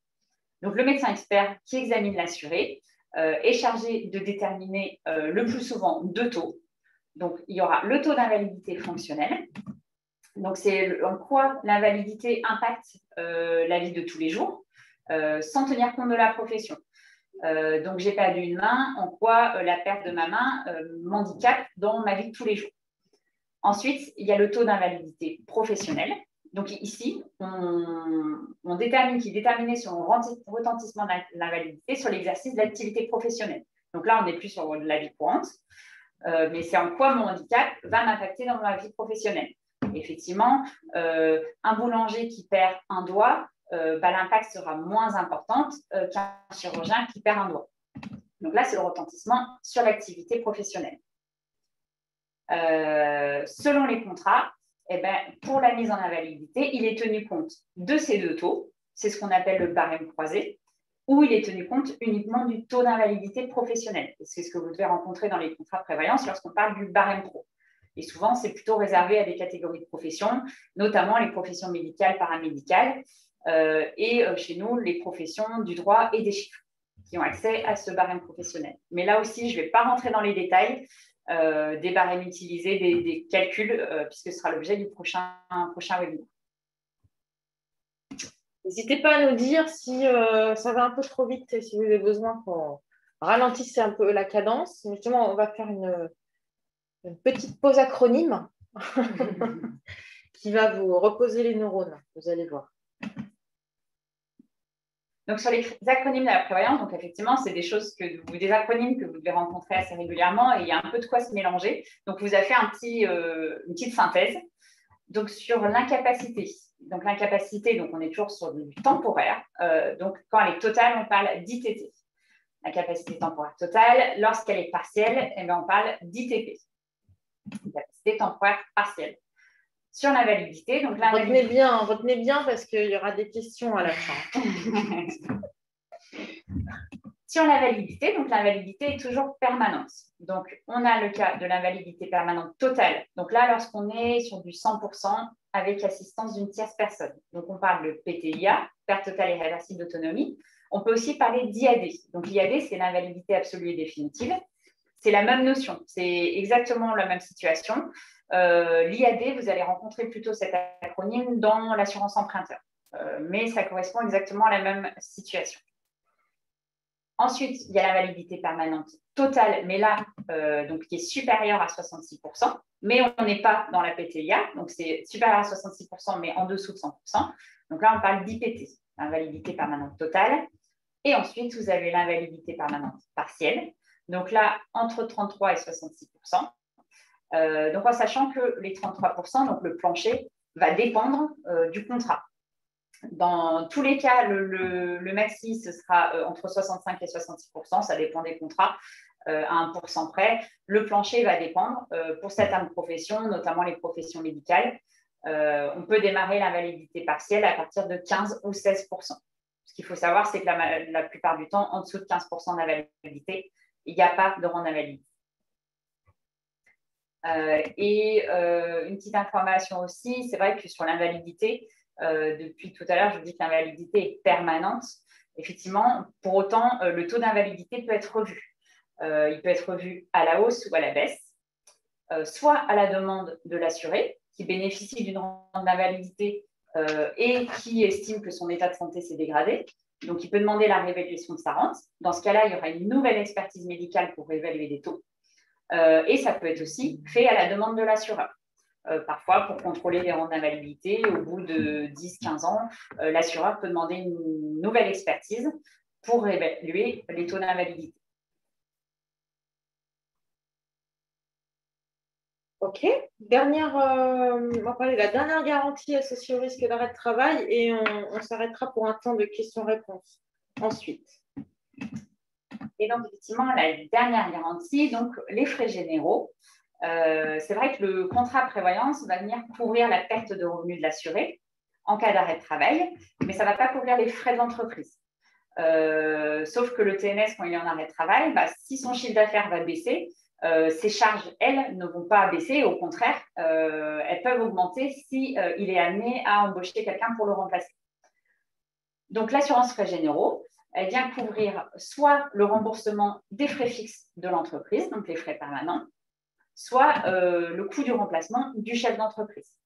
Donc, le médecin expert qui examine l'assuré est chargé de déterminer le plus souvent 2 taux. Donc, il y aura le taux d'invalidité fonctionnelle. Donc, c'est en quoi l'invalidité impacte la vie de tous les jours, sans tenir compte de la profession. Donc, j'ai perdu une main, en quoi la perte de ma main m'handicape dans ma vie de tous les jours. Ensuite, il y a le taux d'invalidité professionnelle. Donc, ici, on détermine qu'il est déterminé sur un retentissement de l'invalidité sur l'exercice de l'activité professionnelle. Donc là, on n'est plus sur la vie courante. Mais c'est en quoi mon handicap va m'impacter dans ma vie professionnelle. Effectivement, un boulanger qui perd un doigt, l'impact sera moins important qu'un chirurgien qui perd un doigt. Donc là, c'est le retentissement sur l'activité professionnelle. Selon les contrats, pour la mise en invalidité, il est tenu compte de ces 2 taux, c'est ce qu'on appelle le barème croisé, où il est tenu compte uniquement du taux d'invalidité professionnelle. C'est ce que vous devez rencontrer dans les contrats de prévoyance lorsqu'on parle du barème pro. Et souvent, c'est plutôt réservé à des catégories de professions, notamment les professions médicales, paramédicales, et chez nous, les professions du droit et des chiffres, qui ont accès à ce barème professionnel. Mais là aussi, je ne vais pas rentrer dans les détails des barèmes utilisés, des calculs, puisque ce sera l'objet du prochain webinaire. N'hésitez pas à nous dire si ça va un peu trop vite et si vous avez besoin qu'on ralentisse un peu la cadence. Justement, on va faire une petite pause acronyme qui va vous reposer les neurones, vous allez voir. Donc, sur les acronymes de la prévoyance, donc effectivement, c'est des acronymes que vous devez rencontrer assez régulièrement et il y a un peu de quoi se mélanger. Donc, vous avez fait une petite synthèse. Donc, sur l'incapacité. Donc, l'incapacité, donc on est toujours sur du temporaire. Donc, quand elle est totale, on parle d'ITT. La capacité temporaire totale. Lorsqu'elle est partielle, on parle d'ITP. Capacité temporaire partielle. Sur l'invalidité, donc l'invalidité... Retenez bien parce qu'il y aura des questions à la fin. Sur l'invalidité, donc l'invalidité est toujours permanente. Donc, on a le cas de l'invalidité permanente totale. Donc là, lorsqu'on est sur du 100% avec l'assistance d'une tierce personne. Donc, on parle de PTIA, perte totale et réversible d'autonomie. On peut aussi parler d'IAD. Donc, l'IAD, c'est l'invalidité absolue et définitive. C'est la même notion. C'est exactement la même situation. L'IAD, vous allez rencontrer plutôt cet acronyme dans l'assurance emprunteur. Mais ça correspond exactement à la même situation. Ensuite, il y a l'invalidité permanente totale, mais là, donc, qui est supérieure à 66%, mais on n'est pas dans la PTIA, donc c'est supérieur à 66%, mais en dessous de 100%. Donc là, on parle d'IPT, l'invalidité permanente totale. Et ensuite, vous avez l'invalidité permanente partielle. Donc là, entre 33 et 66%. Donc, en sachant que les 33%, donc le plancher, va dépendre du contrat. Dans tous les cas, le maxi, ce sera entre 65 et 66%, ça dépend des contrats, à 1% près. Le plancher va dépendre. Pour certaines professions, notamment les professions médicales, on peut démarrer l'invalidité partielle à partir de 15 ou 16%. Ce qu'il faut savoir, c'est que la plupart du temps, en dessous de 15% d'invalidité, il n'y a pas de rang d'invalidité. Une petite information aussi, c'est vrai que sur l'invalidité, depuis tout à l'heure, je vous dis que l'invalidité est permanente. Effectivement, pour autant, le taux d'invalidité peut être revu. Il peut être revu à la hausse ou à la baisse, soit à la demande de l'assuré, qui bénéficie d'une rente d'invalidité et qui estime que son état de santé s'est dégradé. Donc, il peut demander la réévaluation de sa rente. Dans ce cas-là, il y aura une nouvelle expertise médicale pour évaluer les taux. Et ça peut être aussi fait à la demande de l'assureur. Parfois, pour contrôler les rentes d'invalidité, au bout de 10-15 ans, l'assureur peut demander une nouvelle expertise pour évaluer les taux d'invalidité. Ok. On va parler de la dernière garantie associée au risque d'arrêt de travail et on s'arrêtera pour un temps de questions-réponses ensuite. Et donc, effectivement, la dernière garantie, donc les frais généraux. C'est vrai que le contrat prévoyance va venir couvrir la perte de revenus de l'assuré en cas d'arrêt de travail, mais ça ne va pas couvrir les frais d'entreprise. Sauf que le TNS, quand il est en arrêt de travail, si son chiffre d'affaires va baisser, ses charges, elles, ne vont pas baisser. Au contraire, elles peuvent augmenter si il est amené à embaucher quelqu'un pour le remplacer. Donc, l'assurance frais généraux, elle vient couvrir soit le remboursement des frais fixes de l'entreprise, donc les frais permanents, soit le coût du remplacement du chef d'entreprise.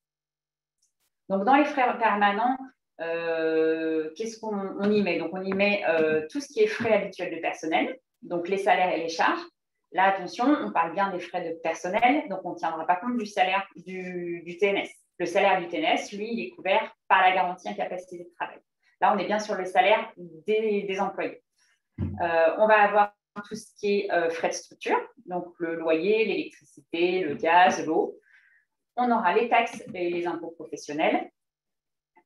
Donc, dans les frais permanents, qu'est-ce qu'on y met? Donc, on y met tout ce qui est frais habituels de personnel, donc les salaires et les charges. Là, attention, on parle bien des frais de personnel, donc on ne tiendra pas compte du salaire du TNS. Le salaire du TNS, lui, il est couvert par la garantie incapacité de travail. Là, on est bien sur le salaire des employés. On va avoir tout ce qui est frais de structure, donc le loyer, l'électricité, le gaz, l'eau. On aura les taxes et les impôts professionnels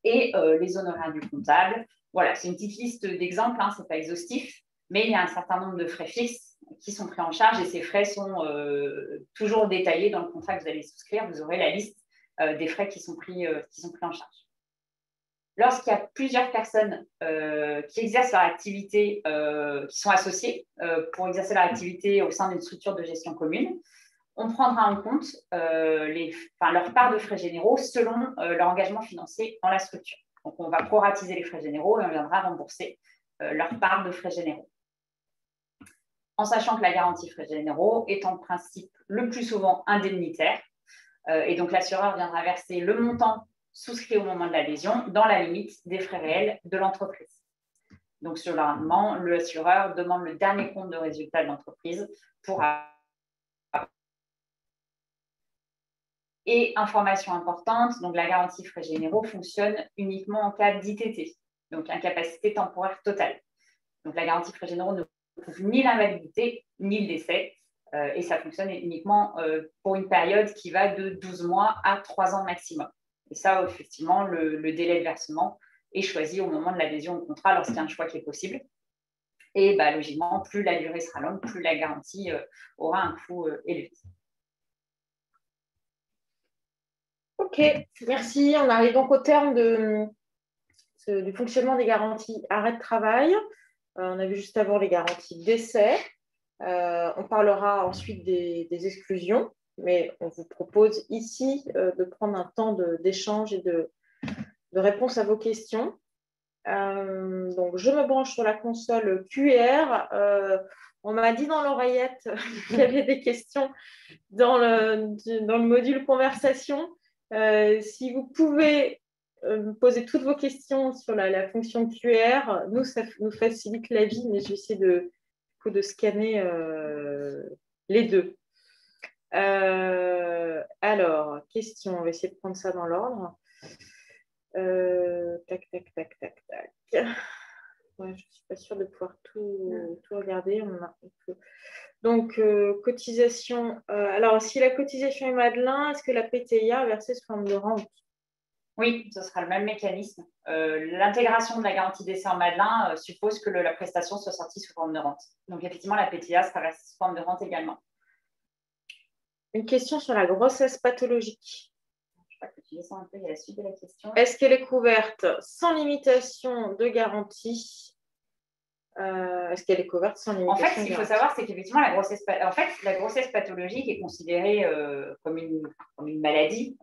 et les honoraires du comptable. Voilà, c'est une petite liste d'exemples, ce n'est pas exhaustif, mais il y a un certain nombre de frais fixes qui sont pris en charge et ces frais sont toujours détaillés dans le contrat que vous allez souscrire. Vous aurez la liste des frais qui sont pris en charge. Lorsqu'il y a plusieurs personnes qui exercent leur activité, qui sont associées pour exercer leur activité au sein d'une structure de gestion commune, on prendra en compte leur part de frais généraux selon leur engagement financier dans la structure. Donc, on va proratiser les frais généraux et on viendra rembourser leur part de frais généraux. En sachant que la garantie frais généraux est en principe le plus souvent indemnitaire. Et donc, l'assureur viendra verser le montant souscrit au moment de l'adhésion dans la limite des frais réels de l'entreprise. Donc, sur l'amendement, l'assureur demande le dernier compte de résultat de l'entreprise pour. Et information importante, donc la garantie frais généraux fonctionne uniquement en cas d'ITT, donc incapacité temporaire totale. Donc, la garantie frais généraux ne couvre ni l'invalidité ni le décès. Et ça fonctionne uniquement pour une période qui va de 12 mois à 3 ans maximum. Et ça, effectivement, le délai de versement est choisi au moment de l'adhésion au contrat lorsqu'il y a un choix qui est possible. Et logiquement, plus la durée sera longue, plus la garantie aura un coût élevé. Ok, merci. On arrive donc au terme du fonctionnement des garanties arrêt de travail. On a vu juste avant les garanties décès. On parlera ensuite des exclusions, mais on vous propose ici de prendre un temps d'échange et de réponse à vos questions. Donc, je me branche sur la console QR. On m'a dit dans l'oreillette qu'il y avait des questions dans le module conversation. Si vous pouvez poser toutes vos questions sur la fonction QR, nous, ça nous facilite la vie, mais je vais essayer de scanner les deux. Alors, question, on va essayer de prendre ça dans l'ordre. Tac, tac, tac, tac, tac. Ouais, je ne suis pas sûre de pouvoir tout regarder. Donc, cotisation. Alors, si la cotisation est Madelin, est-ce que la PTIA est versée sous forme de rente? Oui, ce sera le même mécanisme. L'intégration de la garantie d'essai en Madelin suppose que la prestation soit sortie sous forme de rente. Donc, effectivement, la PTIA sera versée sous forme de rente également. Une question sur la grossesse pathologique. Je crois que tu descends un peu, il y a la suite de la question. Est-ce qu'elle est couverte sans limitation de garantie? Est-ce qu'elle est couverte sans limitation de garantie? En fait, ce qu'il faut savoir, c'est qu'effectivement, la grossesse pathologique est considérée comme une maladie.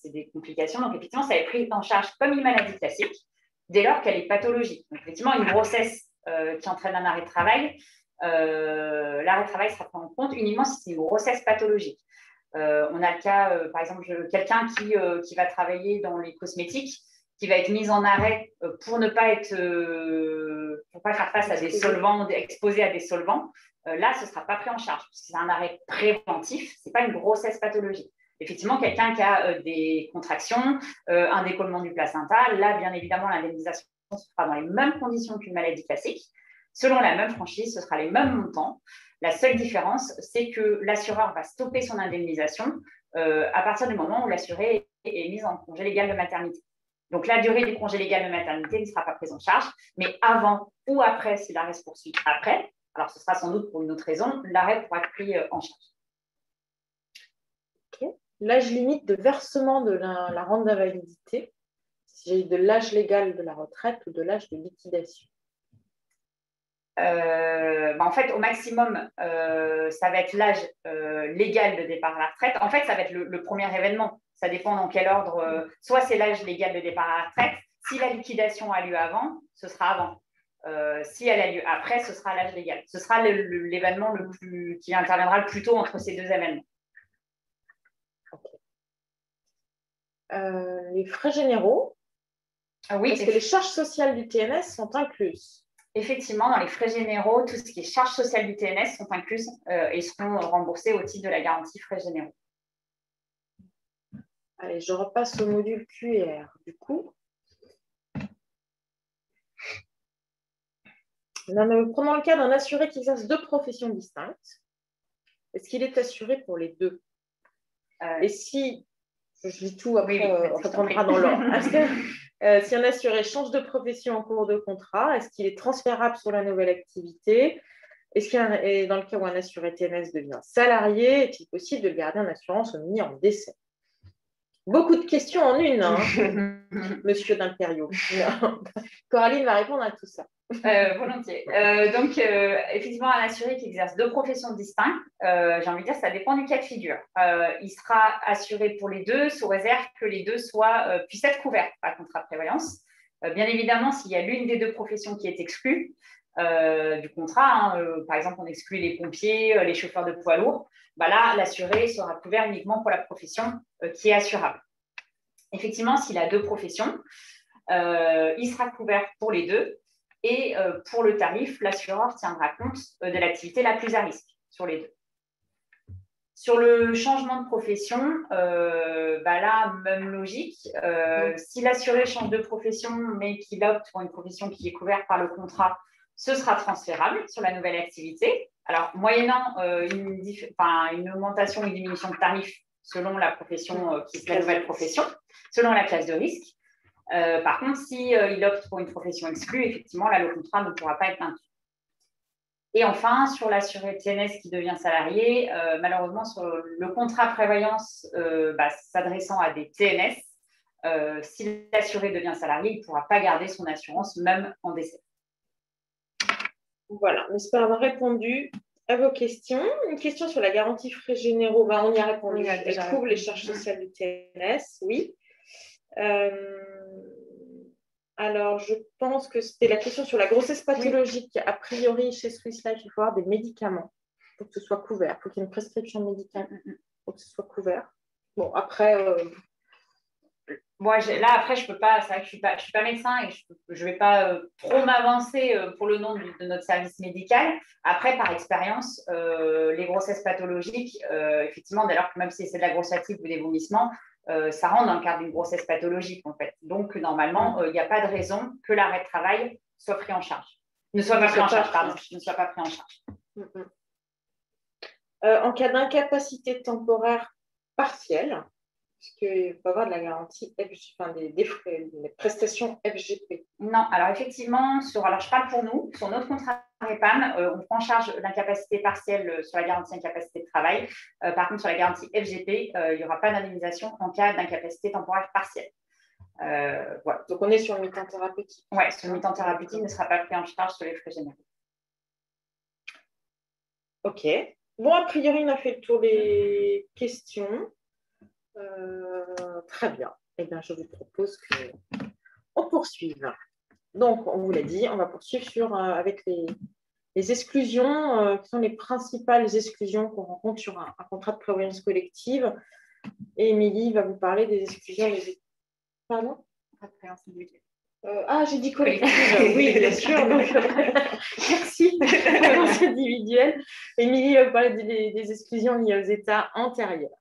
C'est des complications. Donc, effectivement, ça est pris en charge comme une maladie classique dès lors qu'elle est pathologique. Donc, effectivement, une grossesse qui entraîne un arrêt de travail, l'arrêt de travail sera pris en compte uniquement si c'est une grossesse pathologique. On a le cas, par exemple, quelqu'un qui va travailler dans les cosmétiques, qui va être mise en arrêt pour ne pas faire face à des solvants, exposés à des solvants. Là, ce ne sera pas pris en charge, puisque c'est un arrêt préventif, ce n'est pas une grossesse pathologique. Effectivement, quelqu'un qui a des contractions, un décollement du placenta, là, bien évidemment, l'indemnisation se fera dans les mêmes conditions qu'une maladie classique. Selon la même franchise, ce sera les mêmes montants. La seule différence, c'est que l'assureur va stopper son indemnisation à partir du moment où l'assuré est mise en congé légal de maternité. Donc, la durée du congé légal de maternité ne sera pas prise en charge, mais avant ou après, si l'arrêt se poursuit après, alors ce sera sans doute pour une autre raison, l'arrêt pourra être pris en charge. Okay. L'âge limite de versement de la rente d'invalidité, c'est de l'âge légal de la retraite ou de l'âge de liquidation? En fait, au maximum, ça va être l'âge légal de départ à la retraite. En fait, ça va être le premier événement. Ça dépend dans quel ordre. Soit c'est l'âge légal de départ à la retraite. Si la liquidation a lieu avant, ce sera avant. Si elle a lieu après, ce sera l'âge légal. Ce sera l'événement qui interviendra le plus tôt entre ces deux événements. Okay. Les frais généraux, oui, est-ce que les charges sociales du TNS sont incluses? Effectivement, dans les frais généraux, tout ce qui est charges sociales du TNS sont incluses et seront remboursées au titre de la garantie frais généraux. Allez, je repasse au module QR. Du coup, prenons le cas d'un assuré qui exerce deux professions distinctes. Est-ce qu'il est assuré pour les deux? Et si, je lis tout, après on reprendra dans l'ordre. Si un assuré change de profession en cours de contrat, est-ce qu'il est transférable sur la nouvelle activité? Et dans le cas où un assuré TNS devient salarié, est-il possible de garder en assurance au mis en décès? Beaucoup de questions en une, hein, monsieur d'Imperio. Coraline va répondre à tout ça. Volontiers. Donc, effectivement, un assuré qui exerce deux professions distinctes, j'ai envie de dire, ça dépend du cas de figure. Il sera assuré pour les deux, sous réserve que les deux puissent être couverts par le contrat de prévoyance. Bien évidemment, s'il y a l'une des deux professions qui est exclue du contrat, par exemple, on exclut les pompiers, les chauffeurs de poids lourds, là, l'assuré sera couvert uniquement pour la profession qui est assurable. Effectivement, s'il a deux professions, il sera couvert pour les deux. Et pour le tarif, l'assureur tiendra compte de l'activité la plus à risque sur les deux. Sur le changement de profession, là, même logique. Si l'assuré change de profession, mais qu'il opte pour une profession qui est couverte par le contrat, ce sera transférable sur la nouvelle activité. Alors, moyennant une augmentation ou une diminution de tarif selon la profession qui est la nouvelle profession, selon la classe de risque. Par contre, s'il opte pour une profession exclue, effectivement, là, le contrat ne pourra pas être inclus. Et enfin, sur l'assuré TNS qui devient salarié, malheureusement, sur le contrat prévoyance s'adressant à des TNS, si l'assuré devient salarié, il ne pourra pas garder son assurance, même en décès. Voilà, j'espère avoir répondu à vos questions. Une question sur la garantie frais généraux, on y a répondu. Elle couvre les charges sociales du TNS, oui. Alors, je pense que c'était la question sur la grossesse pathologique. A priori, chez Swiss Life, il faut avoir des médicaments pour que ce soit couvert. Il faut qu'il y ait une prescription médicale pour que ce soit couvert. Bon, après... Moi, après, je peux pas, c'est vrai que je suis pas médecin et je vais pas trop m'avancer pour le nom de notre service médical. Après, par expérience, les grossesses pathologiques, effectivement, dès lors que même si c'est de la grosse fatigue ou des vomissements, ça rentre dans le cadre d'une grossesse pathologique, en fait. Donc, normalement, il n'y a pas de raison que l'arrêt de travail soit pris en charge. Ne soit pas pris en charge, pardon. Ne soit pas pris en charge. En cas d'incapacité temporaire partielle, puisqu'il peut y avoir de la garantie des prestations FGP. Non, alors effectivement, alors je parle pour nous, sur notre contrat REPAM, on prend en charge l'incapacité partielle sur la garantie incapacité de travail. Par contre, sur la garantie FGP, il n'y aura pas d'indemnisation en cas d'incapacité temporaire partielle. Voilà. Donc, on est sur le mi-temps thérapeutique. Oui, sur le mi-temps thérapeutique ne sera pas pris en charge sur les frais généraux. OK. Bon, a priori, on a fait le tour des questions. Très bien. Eh bien, je vous propose qu'on poursuive. Donc, on vous l'a dit, on va poursuivre avec les exclusions, qui sont les principales exclusions qu'on rencontre sur un contrat de prévoyance collective. Et Émilie va vous parler des exclusions. Pardon ? J'ai dit collective. Oui, bien sûr. Donc, merci. Prévoyance individuelle. Émilie va vous parler des exclusions liées aux États antérieurs.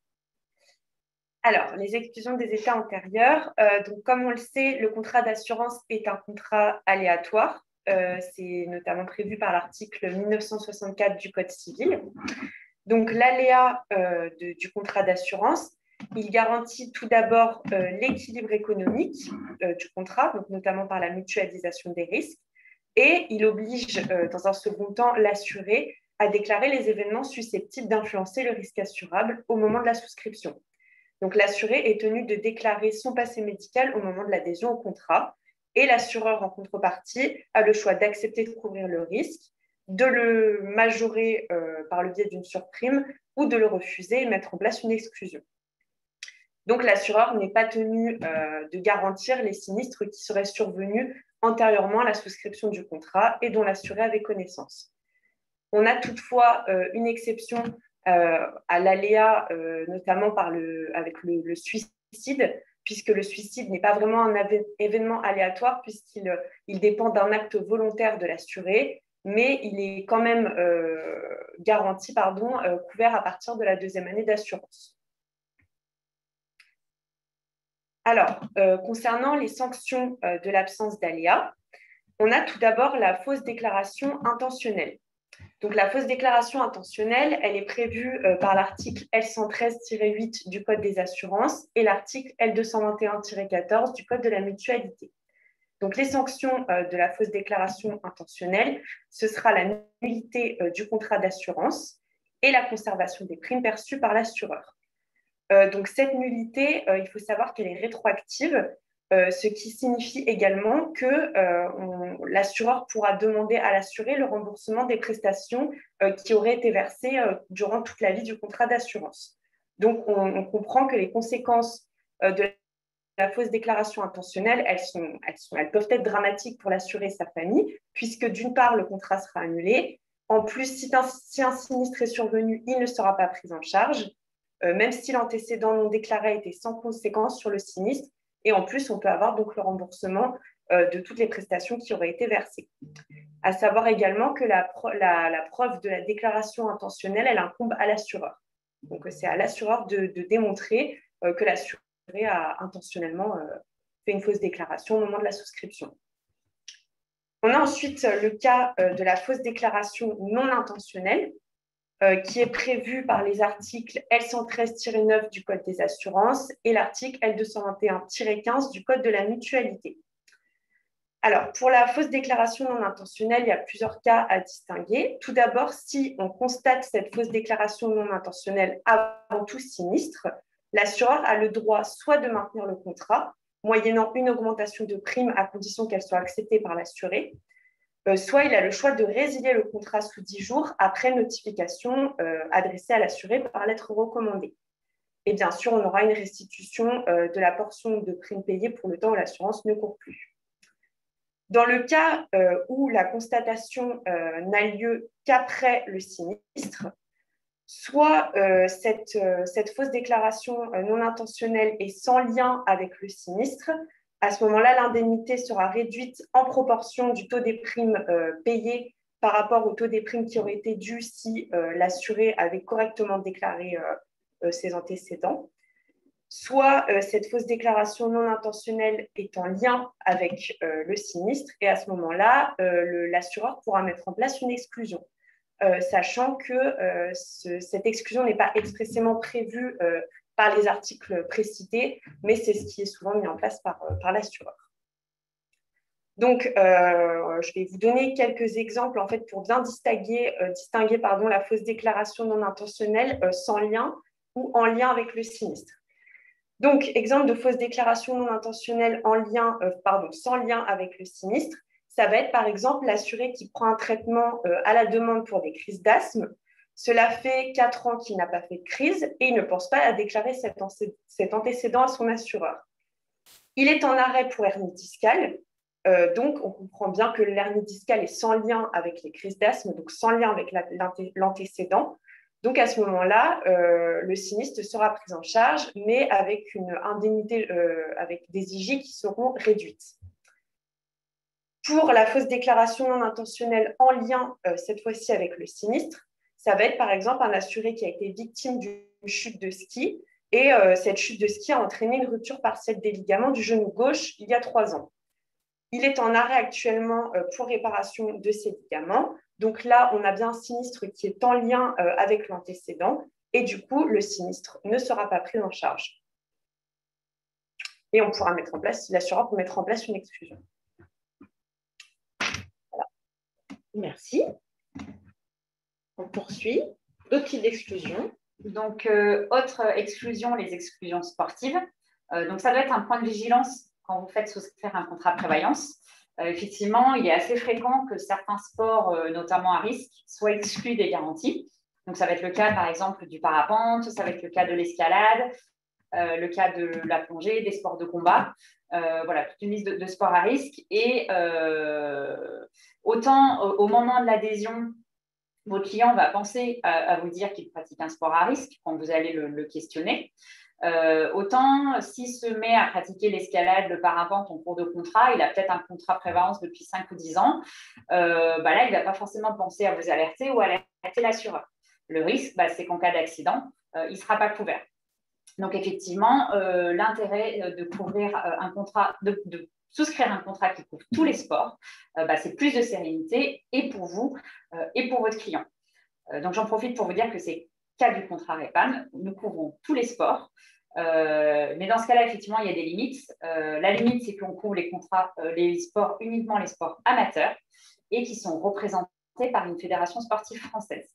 Alors, les exclusions des États antérieurs, donc comme on le sait, le contrat d'assurance est un contrat aléatoire. C'est notamment prévu par l'article 1964 du Code civil. Donc, l'aléa du contrat d'assurance, il garantit tout d'abord l'équilibre économique du contrat, donc notamment par la mutualisation des risques, et il oblige, dans un second temps, l'assuré à déclarer les événements susceptibles d'influencer le risque assurable au moment de la souscription. Donc, l'assuré est tenu de déclarer son passé médical au moment de l'adhésion au contrat et l'assureur, en contrepartie, a le choix d'accepter de couvrir le risque, de le majorer par le biais d'une surprime ou de le refuser et mettre en place une exclusion. Donc, l'assureur n'est pas tenu de garantir les sinistres qui seraient survenus antérieurement à la souscription du contrat et dont l'assuré avait connaissance. On a toutefois une exception à l'aléa, notamment avec le suicide, puisque le suicide n'est pas vraiment un événement aléatoire, puisqu'il dépend d'un acte volontaire de l'assuré, mais il est quand même garanti, couvert à partir de la 2e année d'assurance. Alors, concernant les sanctions de l'absence d'aléa, on a tout d'abord la fausse déclaration intentionnelle. Donc, la fausse déclaration intentionnelle, elle est prévue par l'article L113-8 du Code des assurances et l'article L221-14 du Code de la mutualité. Donc, les sanctions de la fausse déclaration intentionnelle, ce sera la nullité du contrat d'assurance et la conservation des primes perçues par l'assureur. Donc, cette nullité, il faut savoir qu'elle est rétroactive, ce qui signifie également que l'assureur pourra demander à l'assuré le remboursement des prestations qui auraient été versées durant toute la vie du contrat d'assurance. Donc, on comprend que les conséquences de la fausse déclaration intentionnelle, elles peuvent être dramatiques pour l'assuré et sa famille, puisque d'une part, le contrat sera annulé. En plus, si un sinistre est survenu, il ne sera pas pris en charge, même si l'antécédent non déclaré a été sans conséquence sur le sinistre. Et en plus, on peut avoir donc le remboursement de toutes les prestations qui auraient été versées. À savoir également que la preuve de la déclaration intentionnelle, elle incombe à l'assureur. Donc, c'est à l'assureur de démontrer que l'assuré a intentionnellement fait une fausse déclaration au moment de la souscription. On a ensuite le cas de la fausse déclaration non intentionnelle, qui est prévu par les articles L113-9 du Code des assurances et l'article L221-15 du Code de la mutualité. Alors, pour la fausse déclaration non intentionnelle, il y a plusieurs cas à distinguer. Tout d'abord, si on constate cette fausse déclaration non intentionnelle avant tout sinistre, l'assureur a le droit soit de maintenir le contrat, moyennant une augmentation de prime à condition qu'elle soit acceptée par l'assuré, soit il a le choix de résilier le contrat sous 10 jours après notification adressée à l'assuré par lettre recommandée. Et bien sûr, on aura une restitution de la portion de prime payée pour le temps où l'assurance ne court plus. Dans le cas où la constatation n'a lieu qu'après le sinistre, soit cette fausse déclaration non intentionnelle est sans lien avec le sinistre. À ce moment-là, l'indemnité sera réduite en proportion du taux des primes payées par rapport au taux des primes qui auraient été dues si l'assuré avait correctement déclaré ses antécédents. soit cette fausse déclaration non intentionnelle est en lien avec le sinistre, et à ce moment-là, l'assureur pourra mettre en place une exclusion, sachant que cette exclusion n'est pas expressément prévue par les articles précités, mais c'est ce qui est souvent mis en place par l'assureur. Donc, je vais vous donner quelques exemples en fait, pour bien distinguer la fausse déclaration non intentionnelle sans lien ou en lien avec le sinistre. Donc, exemple de fausse déclaration non intentionnelle sans lien avec le sinistre, ça va être par exemple l'assuré qui prend un traitement à la demande pour des crises d'asthme. Cela fait 4 ans qu'il n'a pas fait de crise et il ne pense pas à déclarer cet antécédent à son assureur. Il est en arrêt pour hernie discale. Donc, on comprend bien que l'hernie discale est sans lien avec les crises d'asthme, donc sans lien avec l'antécédent. Donc, à ce moment-là, le sinistre sera pris en charge, mais avec une indemnité, avec des IG qui seront réduites. Pour la fausse déclaration non intentionnelle en lien, cette fois-ci avec le sinistre, ça va être par exemple un assuré qui a été victime d'une chute de ski et cette chute de ski a entraîné une rupture partielle des ligaments du genou gauche il y a 3 ans. Il est en arrêt actuellement pour réparation de ces ligaments. Donc là, on a bien un sinistre qui est en lien avec l'antécédent et du coup, le sinistre ne sera pas pris en charge. Et on pourra mettre en place, l'assureur peut mettre en place une exclusion. Voilà. Merci. On poursuit. D'autres types d'exclusions. Donc, autre exclusion, les exclusions sportives. Donc, ça doit être un point de vigilance quand vous faites souscrire un contrat de prévoyance. Effectivement, il est assez fréquent que certains sports, notamment à risque, soient exclus des garanties. Donc, ça va être le cas, par exemple, du parapente, ça va être le cas de l'escalade, le cas de la plongée, des sports de combat. Voilà, toute une liste de sports à risque. Et autant au moment de l'adhésion, votre client va penser à vous dire qu'il pratique un sport à risque quand vous allez le questionner. Autant s'il se met à pratiquer l'escalade, le parapente en cours de contrat, il a peut-être un contrat prévoyance depuis 5 ou 10 ans, là, il ne va pas forcément penser à vous alerter ou à alerter l'assureur. Le risque, c'est qu'en cas d'accident, il ne sera pas couvert. Donc, effectivement, l'intérêt de couvrir un contrat, de souscrire un contrat qui couvre tous les sports, c'est plus de sérénité et pour vous et pour votre client. Donc, j'en profite pour vous dire que c'est cas du contrat REPAM, nous couvrons tous les sports. Mais dans ce cas-là, effectivement, il y a des limites. La limite, c'est qu'on couvre les contrats, les sports, uniquement les sports amateurs et qui sont représentés par une fédération sportive française.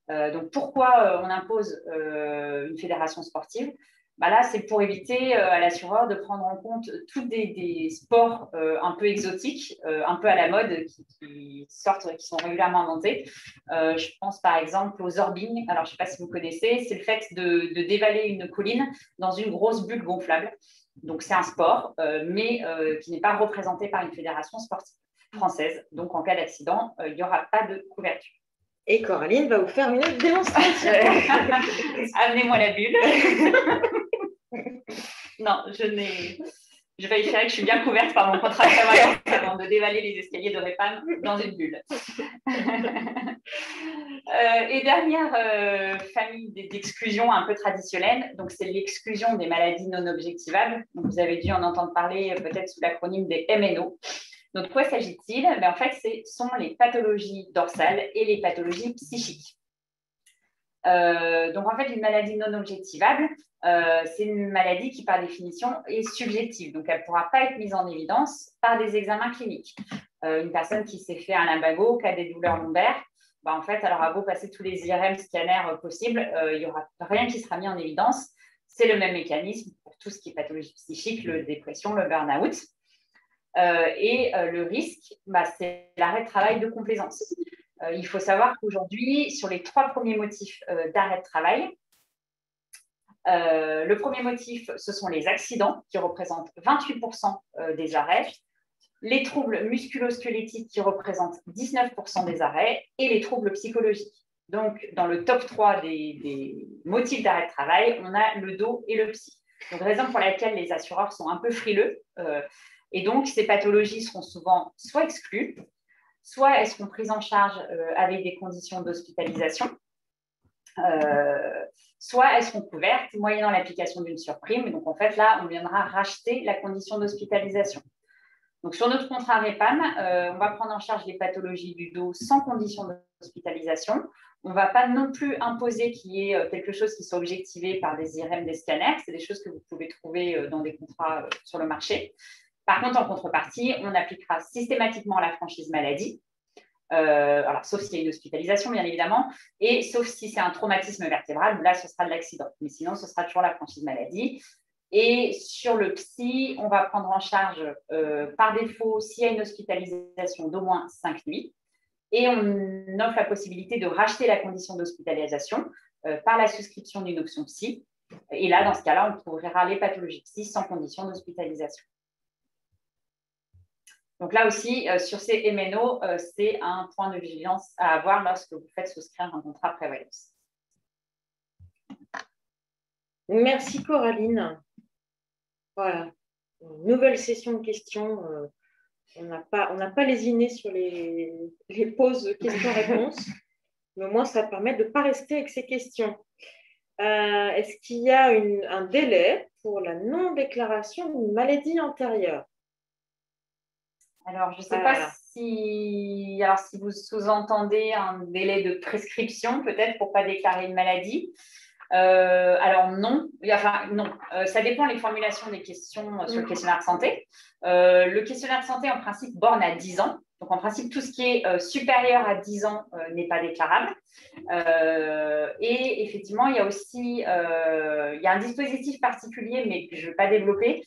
Donc, pourquoi on impose une fédération sportive ? Là, c'est pour éviter à l'assureur de prendre en compte tous des sports un peu exotiques, un peu à la mode, qui sortent, qui sont régulièrement inventés. Je pense par exemple au zorbing. Alors, je ne sais pas si vous connaissez, c'est le fait de dévaler une colline dans une grosse bulle gonflable. Donc, c'est un sport, mais qui n'est pas représenté par une fédération sportive française. Donc, en cas d'accident, il n'y aura pas de couverture. Et Coraline va vous faire une démonstration. Amenez-moi la bulle. Non, je vérifierai que je suis bien couverte par mon contrat de prévoyance avant de dévaler les escaliers de REPAM dans une bulle. Et dernière famille d'exclusions un peu traditionnelles, donc c'est l'exclusion des maladies non objectivables. Donc, vous avez dû en entendre parler peut-être sous l'acronyme des MNO. Donc, de quoi s'agit-il ? En fait, ce sont les pathologies dorsales et les pathologies psychiques. Donc, en fait, une maladie non objectivable, c'est une maladie qui, par définition, est subjective. Donc, elle ne pourra pas être mise en évidence par des examens cliniques. Une personne qui s'est fait un lumbago, qui a des douleurs lombaires, en fait, elle aura beau passer tous les IRM scanners possibles, il n'y aura rien qui sera mis en évidence. C'est le même mécanisme pour tout ce qui est pathologie psychique, la dépression, le burn-out. Le risque, c'est l'arrêt de travail de complaisance. Il faut savoir qu'aujourd'hui, sur les 3 premiers motifs d'arrêt de travail, le premier motif, ce sont les accidents qui représentent 28% des arrêts, les troubles musculo-squelettiques qui représentent 19% des arrêts et les troubles psychologiques. Donc, dans le top 3 des motifs d'arrêt de travail, on a le dos et le psy. Donc, raison pour laquelle les assureurs sont un peu frileux. Et donc, ces pathologies seront souvent soit exclues, soit elles seront prises en charge avec des conditions d'hospitalisation. soit elles seront couvertes moyennant l'application d'une surprime. Donc, en fait, là, on viendra racheter la condition d'hospitalisation. Donc, sur notre contrat REPAM, on va prendre en charge les pathologies du dos sans condition d'hospitalisation. On ne va pas non plus imposer qu'il y ait quelque chose qui soit objectivé par des IRM, des scanners. C'est des choses que vous pouvez trouver dans des contrats sur le marché. Par contre, en contrepartie, on appliquera systématiquement la franchise maladie. Alors, sauf s'il y a une hospitalisation, bien évidemment, et sauf si c'est un traumatisme vertébral, là, ce sera de l'accident. Mais sinon, ce sera toujours la franchise maladie. Et sur le psy, on va prendre en charge par défaut s'il y a une hospitalisation d'au moins 5 nuits. Et on offre la possibilité de racheter la condition d'hospitalisation par la souscription d'une option psy. Et là, dans ce cas-là, on couvrira les pathologies psy sans condition d'hospitalisation. Donc là aussi, sur ces MNO, c'est un point de vigilance à avoir lorsque vous faites souscrire un contrat prévoyance. Merci Coraline. Voilà, une nouvelle session de questions. On n'a pas lésiné sur les pauses questions-réponses, mais au moins ça permet de ne pas rester avec ces questions. Est-ce qu'il y a un délai pour la non-déclaration d'une maladie antérieure? Alors, je ne sais pas si vous sous-entendez un délai de prescription, peut-être, pour ne pas déclarer une maladie. Alors, non. Enfin, non. Ça dépend des formulations des questions sur le questionnaire de santé. Le questionnaire de santé, en principe, borne à 10 ans. Donc, en principe, tout ce qui est supérieur à 10 ans n'est pas déclarable. Et effectivement, il y a aussi un dispositif particulier, mais que je ne vais pas développer,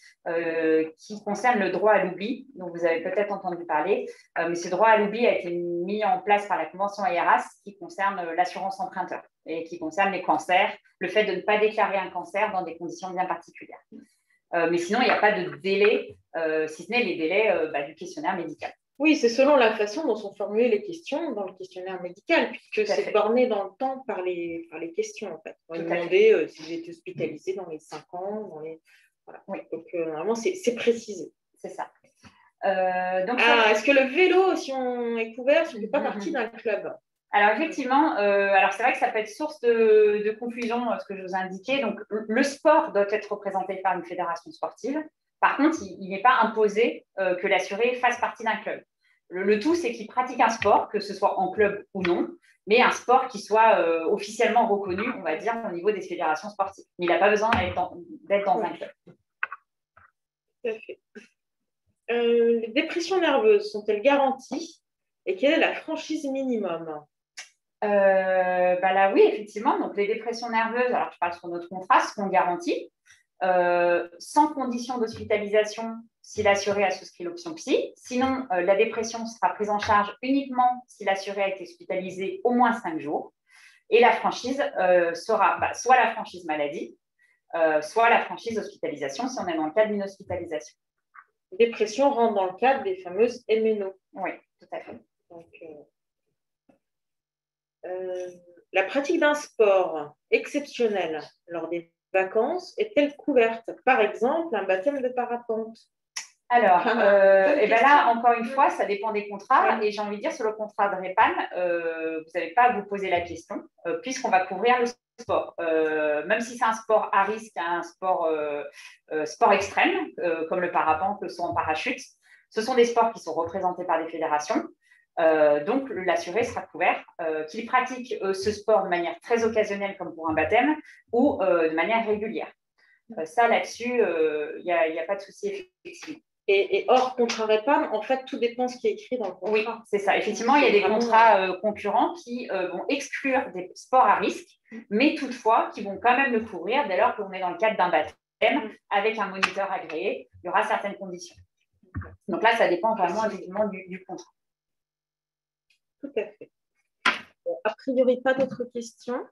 qui concerne le droit à l'oubli. Donc, vous avez peut-être entendu parler. Mais ce droit à l'oubli a été mis en place par la Convention IARAS qui concerne l'assurance emprunteur et qui concerne les cancers, le fait de ne pas déclarer un cancer dans des conditions bien particulières. Mais sinon, il n'y a pas de délai, si ce n'est les délais du questionnaire médical. Oui, c'est selon la façon dont sont formulées les questions dans le questionnaire médical, puisque c'est borné dans le temps par les questions, en fait. On va demander si j'ai été hospitalisée dans les 5 ans. Voilà. Oui. Donc, normalement, c'est précisé. C'est ça. Est-ce que le vélo, si on est couvert, si on ne fait pas partie d'un club? Alors, effectivement, c'est vrai que ça peut être source de confusion, ce que je vous ai indiqué. Donc, le sport doit être représenté par une fédération sportive. Par contre, il n'est pas imposé que l'assuré fasse partie d'un club. Le tout, c'est qu'il pratique un sport, que ce soit en club ou non, mais un sport qui soit officiellement reconnu, on va dire, au niveau des fédérations sportives. Il n'a pas besoin d'être dans un club. Tout à fait. Les dépressions nerveuses sont-elles garanties? Et quelle est la franchise minimum? Là, oui, effectivement. Donc, les dépressions nerveuses, alors je parle sur notre contrat, seront garanties sans condition d'hospitalisation si l'assuré a souscrit l'option psy. Sinon, la dépression sera prise en charge uniquement si l'assuré a été hospitalisé au moins 5 jours. Et la franchise sera soit la franchise maladie, soit la franchise hospitalisation si on est dans le cadre d'une hospitalisation. Dépression rentre dans le cadre des fameuses MNO. Oui, tout à fait. Donc, la pratique d'un sport exceptionnel lors des vacances est-elle couverte? Par exemple, un baptême de parapente. Alors, là, encore une fois, ça dépend des contrats. Oui. Et j'ai envie de dire, sur le contrat de REPAM, vous n'avez pas à vous poser la question, puisqu'on va couvrir le sport. Même si c'est un sport à risque, un sport extrême, comme le parapente, le saut en parachute, ce sont des sports qui sont représentés par des fédérations. Donc, l'assuré sera couvert, qu'il pratique ce sport de manière très occasionnelle, comme pour un baptême, ou de manière régulière. Ça, là-dessus, il n'y a pas de souci, effectivement. Et hors contrat REPAM, en fait, tout dépend de ce qui est écrit dans le contrat. Oui, c'est ça. Effectivement, il y a des contrats concurrents qui vont exclure des sports à risque, mais toutefois, qui vont quand même le couvrir dès lors qu'on est dans le cadre d'un baptême avec un moniteur agréé. Il y aura certaines conditions. Donc là, ça dépend vraiment effectivement du contrat. Tout à fait. Bon, a priori, pas d'autres questions.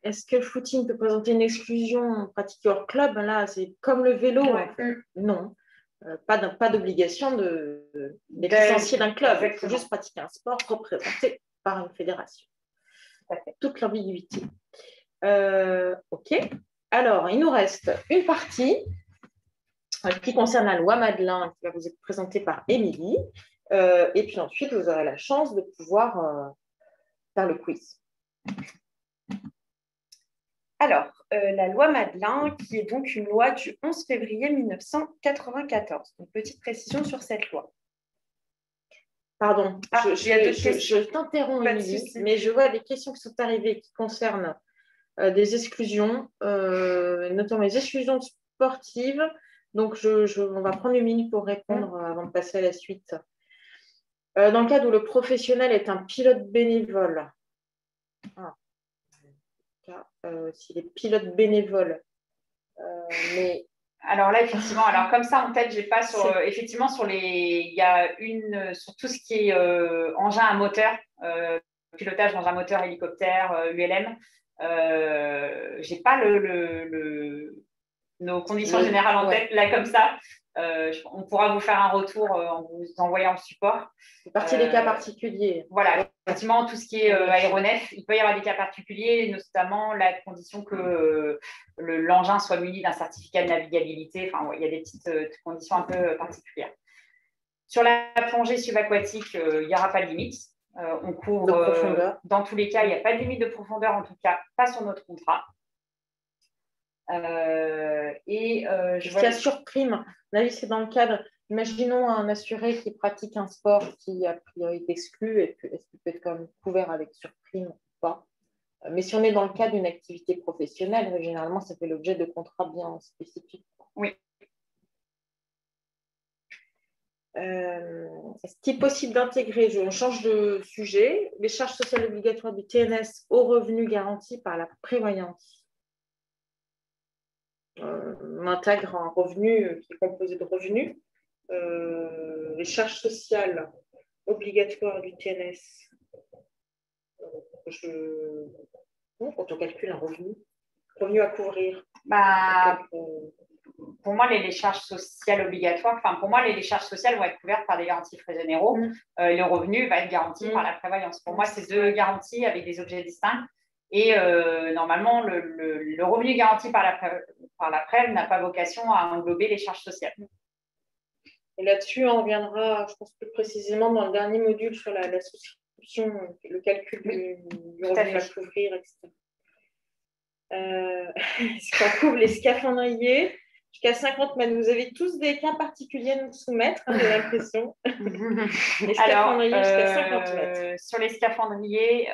Est-ce que le footing peut présenter une exclusion pratiquée hors club? Là, c'est comme le vélo. Ouais. En fait. Non. Pas d'obligation d'être licencié d'un club. Il faut juste pratiquer un sport représenté par une fédération. Toute l'ambiguïté. OK. Alors, il nous reste une partie qui concerne la loi Madelin, qui va vous être présentée par Émilie. Et puis ensuite, vous aurez la chance de pouvoir faire le quiz. Alors, la loi Madelin, qui est donc une loi du 11 février 1994. Donc, petite précision sur cette loi. Pardon, je t'interromps, Émilie, mais je vois des questions qui sont arrivées qui concernent des exclusions, notamment les exclusions sportives. Donc, on va prendre une minute pour répondre avant de passer à la suite. Dans le cas où le professionnel est un pilote bénévole, s'il est pilote bénévole, mais... Alors là, effectivement, alors comme ça en tête, j'ai pas sur effectivement sur il y a sur tout ce qui est engin à moteur, pilotage engin à moteur, hélicoptère, ULM. J'ai pas nos conditions générales en tête là comme ça. On pourra vous faire un retour en vous envoyant le support. C'est partie des cas particuliers. Voilà, effectivement, tout ce qui est aéronef, il peut y avoir des cas particuliers, notamment la condition que l'engin soit muni d'un certificat de navigabilité. Enfin, il y a des petites conditions un peu particulières. Sur la plongée subaquatique, il n'y aura pas de limite. On couvre, dans tous les cas, il n'y a pas de limite de profondeur, en tout cas, pas sur notre contrat. Ce qui a surprime, c'est dans le cadre, imaginons un assuré qui pratique un sport qui a priori est exclu, est-ce qu'il peut être quand même couvert avec surprime ou pas? Mais si on est dans le cadre d'une activité professionnelle, généralement, ça fait l'objet de contrats bien spécifiques. Oui. Est-ce qu'il est possible d'intégrer, on change de sujet, les charges sociales obligatoires du TNS aux revenus garantis par la prévoyance? On intègre un revenu qui est composé de revenus, les charges sociales obligatoires du TNS. Quand on calcule un revenu à couvrir. Pour moi, les charges sociales obligatoires, pour moi, les charges sociales vont être couvertes par des garanties frais généraux. Le revenu va être garanti par la prévoyance. Pour moi, c'est deux garanties avec des objets distincts. Et normalement, le revenu garanti par la PREV n'a pas vocation à englober les charges sociales. Et là-dessus, on reviendra, je pense plus précisément, dans le dernier module sur la souscription, le calcul du revenu à couvrir, etc. Est-ce qu'on couvre les scaphandriers jusqu'à 50 mètres? Vous avez tous des cas particuliers à nous soumettre, j'ai l'impression. Les scaphandriers jusqu'à 50 mètres. Sur les scaphandriers,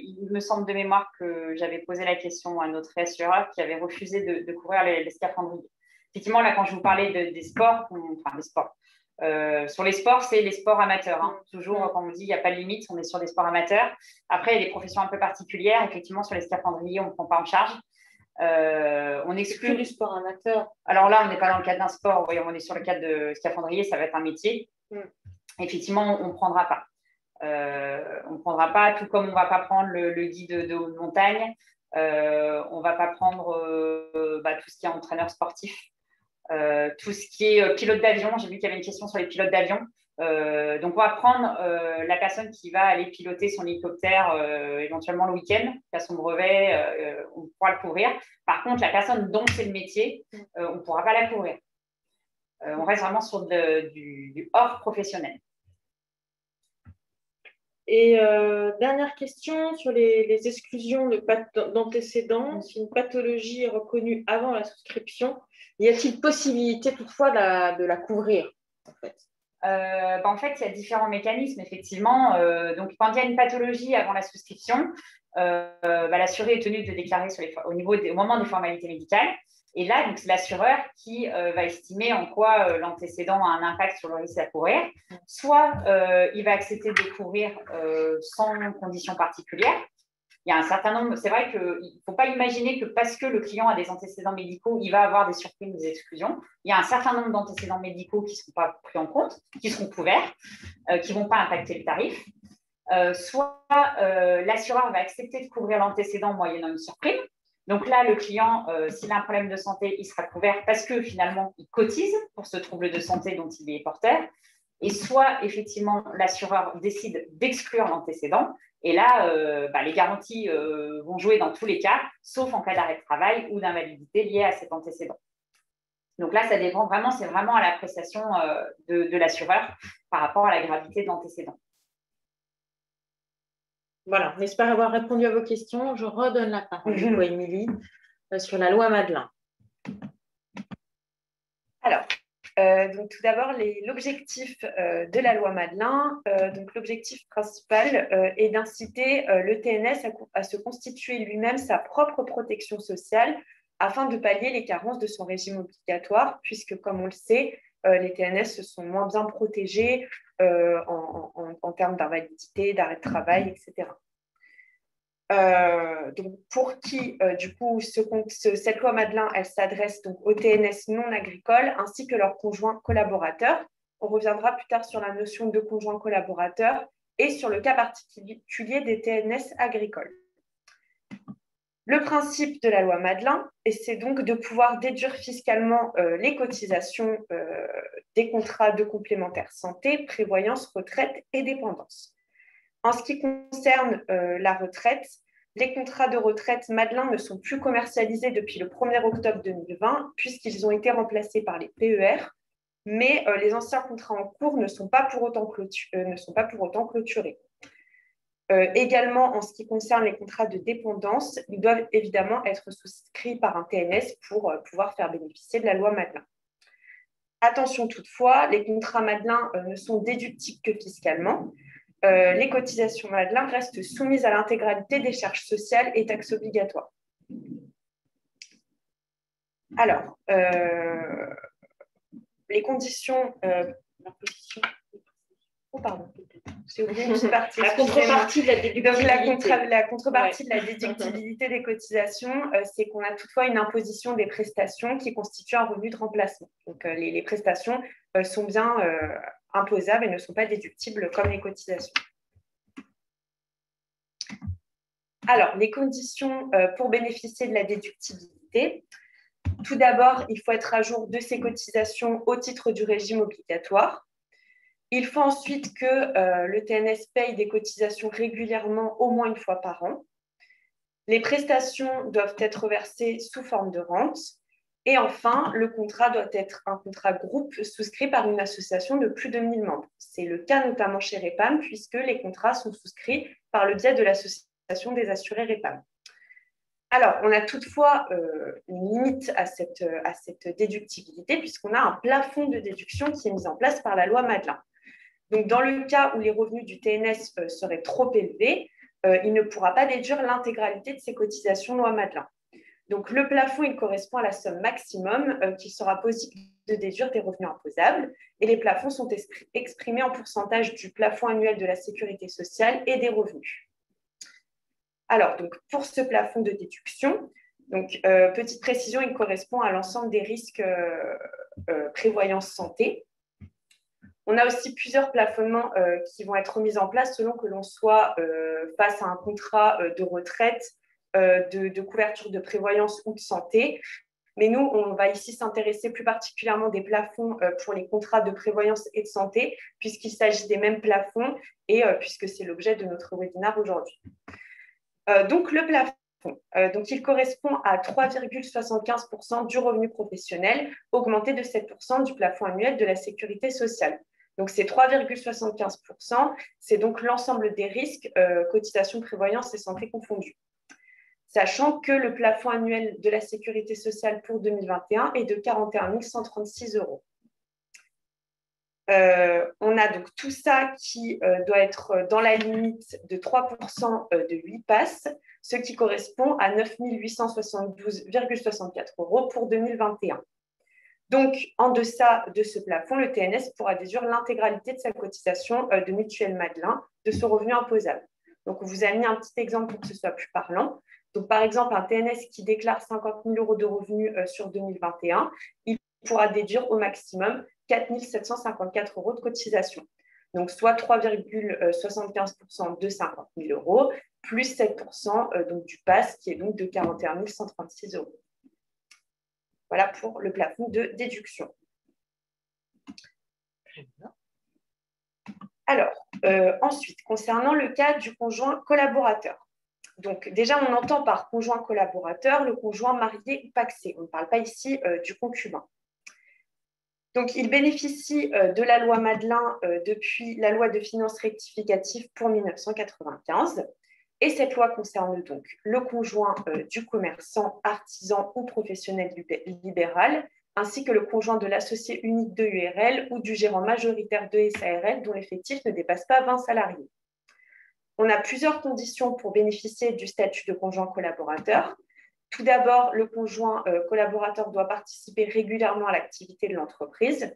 il me semble de mémoire que j'avais posé la question à notre assureur qui avait refusé de couvrir les scaphandriers. Effectivement, là, quand je vous parlais des sports, sur les sports, c'est les sports amateurs. Toujours, quand on dit qu'il n'y a pas de limite, on est sur des sports amateurs. Après, il y a des professions un peu particulières. Effectivement, sur les scaphandriers, on ne prend pas en charge. On exclut du sport amateur. Alors là, on n'est pas dans le cadre d'un sport. Voyons, on est sur le cadre de scaphandrier, ça va être un métier. Effectivement, on ne prendra pas. On ne prendra pas, tout comme on ne va pas prendre le guide de haute montagne. On ne va pas prendre tout ce qui est entraîneur sportif. Tout ce qui est pilote d'avion, j'ai vu qu'il y avait une question sur les pilotes d'avion. Donc, on va prendre la personne qui va aller piloter son hélicoptère éventuellement le week-end, qui a son brevet, on pourra le couvrir. Par contre, la personne dont c'est le métier, on ne pourra pas la couvrir. On reste vraiment sur du hors professionnel. Et dernière question sur les exclusions d'antécédents. Si une pathologie est reconnue avant la souscription, y a-t-il possibilité toutefois de la couvrir en fait? En fait, il y a différents mécanismes, effectivement. Donc, quand il y a une pathologie avant la souscription, l'assuré est tenu de déclarer au moment des formalités médicales. Et là, donc, c'est l'assureur qui va estimer en quoi l'antécédent a un impact sur le risque à courir. Soit il va accepter de couvrir sans conditions particulières. Il y a un certain nombre, c'est vrai qu'il ne faut pas imaginer que parce que le client a des antécédents médicaux, il va avoir des surprimes, des exclusions. Il y a un certain nombre d'antécédents médicaux qui ne seront pas pris en compte, qui seront couverts, qui ne vont pas impacter le tarif. Soit l'assureur va accepter de couvrir l'antécédent moyennant une surprime. Donc là, le client, s'il a un problème de santé, il sera couvert parce que finalement, il cotise pour ce trouble de santé dont il est porteur. Et soit, effectivement, l'assureur décide d'exclure l'antécédent. Et là, les garanties vont jouer dans tous les cas, sauf en cas d'arrêt de travail ou d'invalidité liée à cet antécédent. Donc là, ça dépend vraiment, c'est vraiment à l'appréciation de l'assureur par rapport à la gravité de l'antécédent. Voilà, j'espère avoir répondu à vos questions. Je redonne la parole à Émilie sur la loi Madelin. Alors, donc tout d'abord, l'objectif de la loi Madelin, donc l'objectif principal est d'inciter le TNS à se constituer lui-même sa propre protection sociale afin de pallier les carences de son régime obligatoire, puisque comme on le sait, les TNS sont moins bien protégés en termes d'invalidité, d'arrêt de travail, etc. Donc pour qui, du coup, cette loi Madelin, elle s'adresse donc aux TNS non agricoles ainsi que leurs conjoints collaborateurs. On reviendra plus tard sur la notion de conjoint collaborateur et sur le cas particulier des TNS agricoles. Le principe de la loi Madelin, c'est donc de pouvoir déduire fiscalement les cotisations des contrats de complémentaire santé, prévoyance, retraite et dépendance. En ce qui concerne la retraite, les contrats de retraite Madelin ne sont plus commercialisés depuis le 1er octobre 2020 puisqu'ils ont été remplacés par les PER, mais les anciens contrats en cours ne sont pas pour autant clôturés. Également, en ce qui concerne les contrats de dépendance, ils doivent évidemment être souscrits par un TNS pour pouvoir faire bénéficier de la loi Madelin. Attention toutefois, les contrats Madelin ne sont déductibles que fiscalement. Les cotisations Madelin restent soumises à l'intégralité des charges sociales et taxes obligatoires. Alors, les conditions... j'ai oublié une petite partie. La contrepartie de la déductibilité. Donc, la contrepartie de la déductibilité des cotisations, c'est qu'on a toutefois une imposition des prestations qui constitue un revenu de remplacement. Donc, les prestations sont bien imposables et ne sont pas déductibles comme les cotisations. Alors, les conditions pour bénéficier de la déductibilité. Tout d'abord, il faut être à jour de ses cotisations au titre du régime obligatoire. Il faut ensuite que le TNS paye des cotisations régulièrement, au moins une fois par an. Les prestations doivent être versées sous forme de rente. Et enfin, le contrat doit être un contrat groupe souscrit par une association de plus de 1000 membres. C'est le cas notamment chez REPAM, puisque les contrats sont souscrits par le biais de l'association des assurés REPAM. Alors, on a toutefois une limite à cette déductibilité, puisqu'on a un plafond de déduction qui est mis en place par la loi Madelin. Donc, dans le cas où les revenus du TNS seraient trop élevés, il ne pourra pas déduire l'intégralité de ses cotisations loi Madelin. Donc, le plafond, il correspond à la somme maximum qu'il sera possible de déduire des revenus imposables. Et les plafonds sont exprimés en pourcentage du plafond annuel de la sécurité sociale et des revenus. Alors, donc, pour ce plafond de déduction, donc, petite précision, il correspond à l'ensemble des risques prévoyance santé. On a aussi plusieurs plafonnements qui vont être mis en place selon que l'on soit face à un contrat de retraite, de couverture de prévoyance ou de santé. Mais nous, on va ici s'intéresser plus particulièrement des plafonds pour les contrats de prévoyance et de santé, puisqu'il s'agit des mêmes plafonds et puisque c'est l'objet de notre webinaire aujourd'hui. Donc, le plafond, donc, il correspond à 3,75% du revenu professionnel, augmenté de 7% du plafond annuel de la sécurité sociale. Donc, ces 3,75%, c'est donc l'ensemble des risques, cotisations, prévoyance et santé confondues. Sachant que le plafond annuel de la sécurité sociale pour 2021 est de 41 136 €. On a donc tout ça qui doit être dans la limite de 3% de 8 passes, ce qui correspond à 9 872,64 € pour 2021. Donc, en deçà de ce plafond, le TNS pourra déduire l'intégralité de sa cotisation de mutuelle Madelin de son revenu imposable. Donc, on vous a mis un petit exemple pour que ce soit plus parlant. Donc, par exemple, un TNS qui déclare 50 000 € de revenus sur 2021, il pourra déduire au maximum 4 754 € de cotisation. Donc, soit 3,75% de 50 000 € plus 7% donc du PAS qui est donc de 41 136 €. Voilà pour le plafond de déduction. Alors, ensuite, concernant le cas du conjoint collaborateur. Donc, déjà, on entend par conjoint collaborateur le conjoint marié ou pacsé. On ne parle pas ici du concubin. Donc, il bénéficie de la loi Madelin depuis la loi de finances rectificative pour 1995. Et cette loi concerne donc le conjoint du commerçant, artisan ou professionnel libéral, ainsi que le conjoint de l'associé unique de URL ou du gérant majoritaire de SARL dont l'effectif ne dépasse pas 20 salariés. On a plusieurs conditions pour bénéficier du statut de conjoint collaborateur. Tout d'abord, le conjoint collaborateur doit participer régulièrement à l'activité de l'entreprise.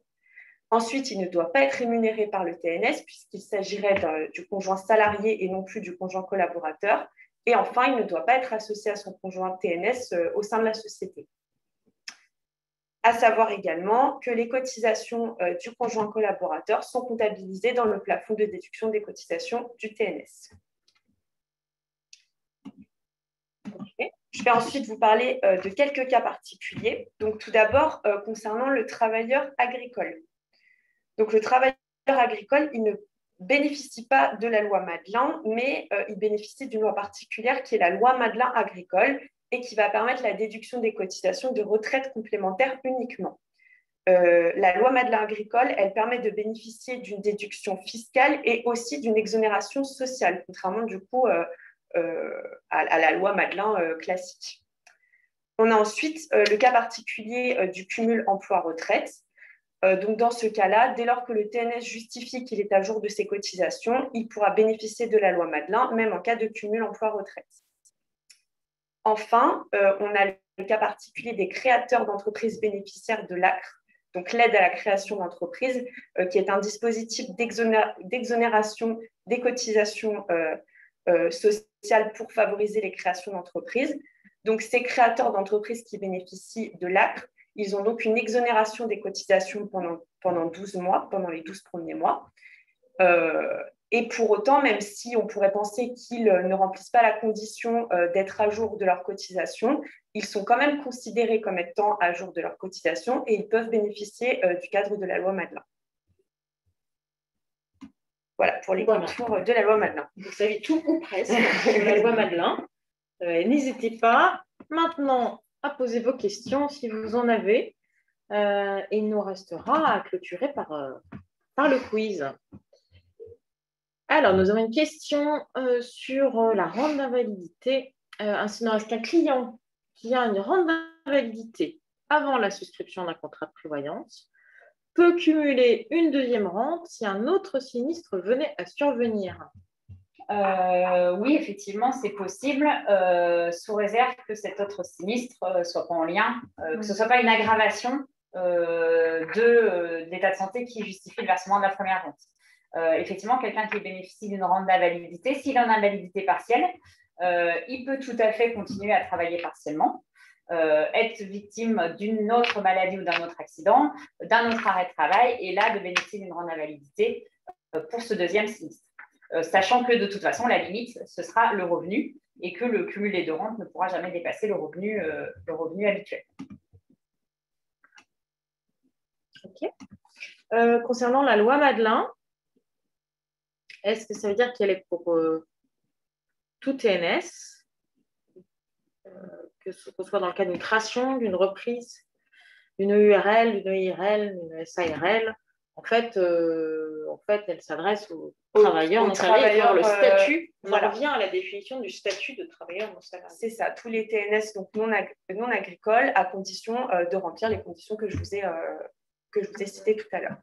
Ensuite, il ne doit pas être rémunéré par le TNS puisqu'il s'agirait du conjoint salarié et non plus du conjoint collaborateur. Et enfin, il ne doit pas être associé à son conjoint TNS au sein de la société. À savoir également que les cotisations du conjoint collaborateur sont comptabilisées dans le plafond de déduction des cotisations du TNS. Okay. Je vais ensuite vous parler de quelques cas particuliers. Donc, tout d'abord, concernant le travailleur agricole. Donc, le travailleur agricole, il ne bénéficie pas de la loi Madelin, mais il bénéficie d'une loi particulière qui est la loi Madelin agricole et qui va permettre la déduction des cotisations de retraite complémentaire uniquement. La loi Madelin agricole, elle permet de bénéficier d'une déduction fiscale et aussi d'une exonération sociale, contrairement du coup à la loi Madelin classique. On a ensuite le cas particulier du cumul emploi-retraite. Donc, dans ce cas-là, dès lors que le TNS justifie qu'il est à jour de ses cotisations, il pourra bénéficier de la loi Madelin, même en cas de cumul emploi-retraite. Enfin, on a le cas particulier des créateurs d'entreprises bénéficiaires de l'ACRE, donc l'aide à la création d'entreprise, qui est un dispositif d'exonération des cotisations sociales pour favoriser les créations d'entreprises. Donc, ces créateurs d'entreprises qui bénéficient de l'ACRE, ils ont donc une exonération des cotisations pendant 12 mois, pendant les 12 premiers mois. Et pour autant, même si on pourrait penser qu'ils ne remplissent pas la condition d'être à jour de leur cotisation, ils sont quand même considérés comme étant à jour de leur cotisation et ils peuvent bénéficier du cadre de la loi Madelin. Voilà pour les contours de la loi Madelin. Vous savez tout ou presque sur la loi Madelin. N'hésitez pas maintenant à poser vos questions si vous en avez. Et il nous restera à clôturer par le quiz. Alors, nous avons une question sur la rente d'invalidité. Ainsi, il nous reste qu'un client qui a une rente d'invalidité avant la souscription d'un contrat de prévoyance peut cumuler une deuxième rente si un autre sinistre venait à survenir. Oui, effectivement, c'est possible, sous réserve que cet autre sinistre soit pas en lien, que ce ne soit pas une aggravation de l'état de santé qui justifie le versement de la première rente. Effectivement, quelqu'un qui bénéficie d'une rente d'invalidité, s'il a une invalidité partielle, il peut tout à fait continuer à travailler partiellement, être victime d'une autre maladie ou d'un autre accident, d'un autre arrêt de travail, et là, de bénéficier d'une rente d'invalidité pour ce deuxième sinistre. Sachant que de toute façon, la limite, ce sera le revenu et que le cumul des deux rentes ne pourra jamais dépasser le revenu habituel. Ok. Concernant la loi Madelin, est-ce que ça veut dire qu'elle est pour tout TNS, que ce soit dans le cas d'une création, d'une reprise, d'une URL, d'une IRL, d'une SARL? En fait, elle s'adresse aux travailleurs non salariés. Le statut, on revient à la définition du statut de travailleur non salarié. C'est ça, tous les TNS donc non agricoles, à condition de remplir les conditions que je vous ai citées tout à l'heure.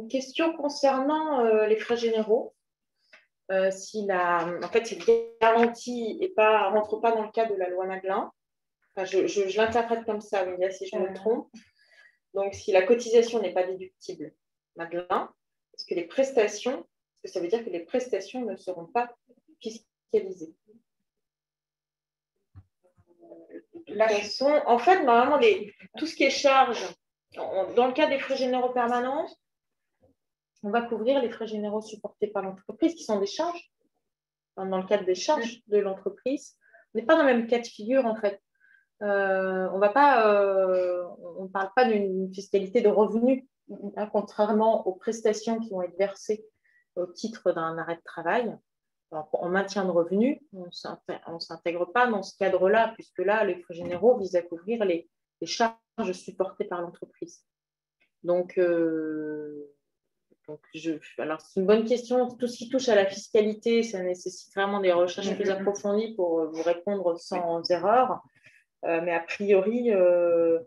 Question concernant les frais généraux. Si cette garantie ne rentre pas dans le cadre de la loi Madelin, enfin, je l'interprète comme ça, Winnie, si je me trompe. Donc, si la cotisation n'est pas déductible, Madelin, est-ce que ça veut dire que les prestations ne seront pas fiscalisées? De toute façon, en fait, normalement, tout ce qui est charge, dans le cas des frais généraux permanents, on va couvrir les frais généraux supportés par l'entreprise, qui sont des charges. Dans le cadre des charges de l'entreprise, on n'est pas dans le même cas de figure, en fait. On ne parle pas d'une fiscalité de revenus, hein, contrairement aux prestations qui vont être versées au titre d'un arrêt de travail. En maintien de revenus, on ne s'intègre pas dans ce cadre-là, puisque là, les frais généraux visent à couvrir les charges supportées par l'entreprise. Donc, alors, c'est une bonne question. Tout ce qui touche à la fiscalité, ça nécessite vraiment des recherches plus approfondies pour vous répondre sans erreur. Mais a priori, je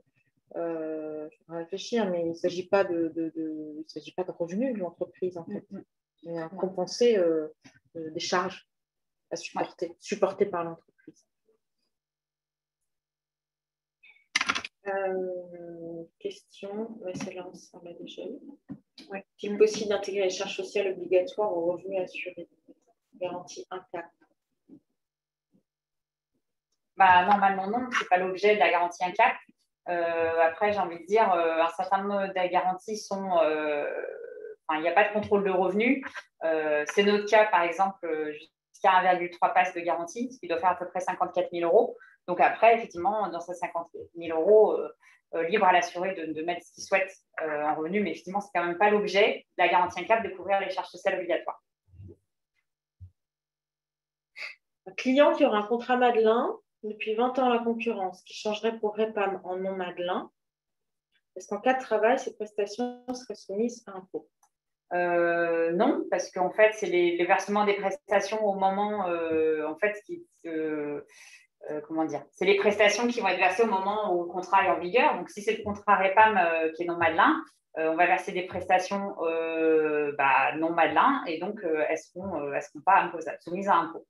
vais réfléchir, mais il ne s'agit pas il s'agit pas de revenus de l'entreprise, en fait. Mais à compenser des charges à supportées par l'entreprise. Question, mais celle-là, on l'a déjà eu. Ouais. Est-il possible d'intégrer les charges sociales obligatoires aux revenus assurés? Garantie INCAP. Normalement, non, ce n'est pas l'objet de la garantie INCAP. Après, j'ai envie de dire, un certain nombre de garanties sont... il n'y a pas de contrôle de revenus. C'est notre cas, par exemple, jusqu'à 1,3 passe de garantie, ce qui doit faire à peu près 54 000 euros. Donc après, effectivement, dans ces 50 000 euros, libre à l'assuré de mettre ce qu'il souhaite en revenu, mais effectivement, ce n'est quand même pas l'objet de la garantie INCAP de couvrir les charges sociales obligatoires. Un client qui aura un contrat Madelin depuis 20 ans à la concurrence, qui changerait pour REPAM en non Madelin, est-ce qu'en cas de travail, ces prestations seraient soumises à impôt? Non, parce qu'en fait, c'est les versements des prestations au moment, comment dire, c'est les prestations qui vont être versées au moment où le contrat est en vigueur. Donc, si c'est le contrat REPAM qui est non Madelin, on va verser des prestations non Madelin et donc elles ne seront pas soumises à impôt.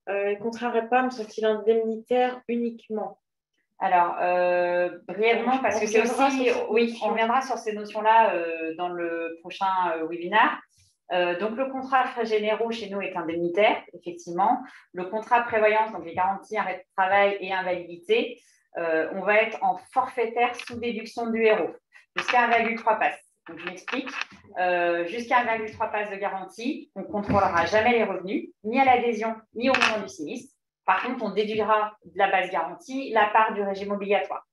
Les contrats REPAM sont-ils indemnitaires uniquement? Alors, brièvement, parce que c'est aussi... Oui, on reviendra sur ces notions-là dans le prochain webinaire. Donc, le contrat frais généraux chez nous est indemnitaire, effectivement. Le contrat prévoyance, donc les garanties, arrêt de travail et invalidité, on va être en forfaitaire sous déduction du héros, jusqu'à 1,3 passe. Donc, je m'explique. Jusqu'à 1,3 passe de garantie, on ne contrôlera jamais les revenus, ni à l'adhésion, ni au moment du sinistre. Par contre, on déduira de la base garantie la part du régime obligatoire.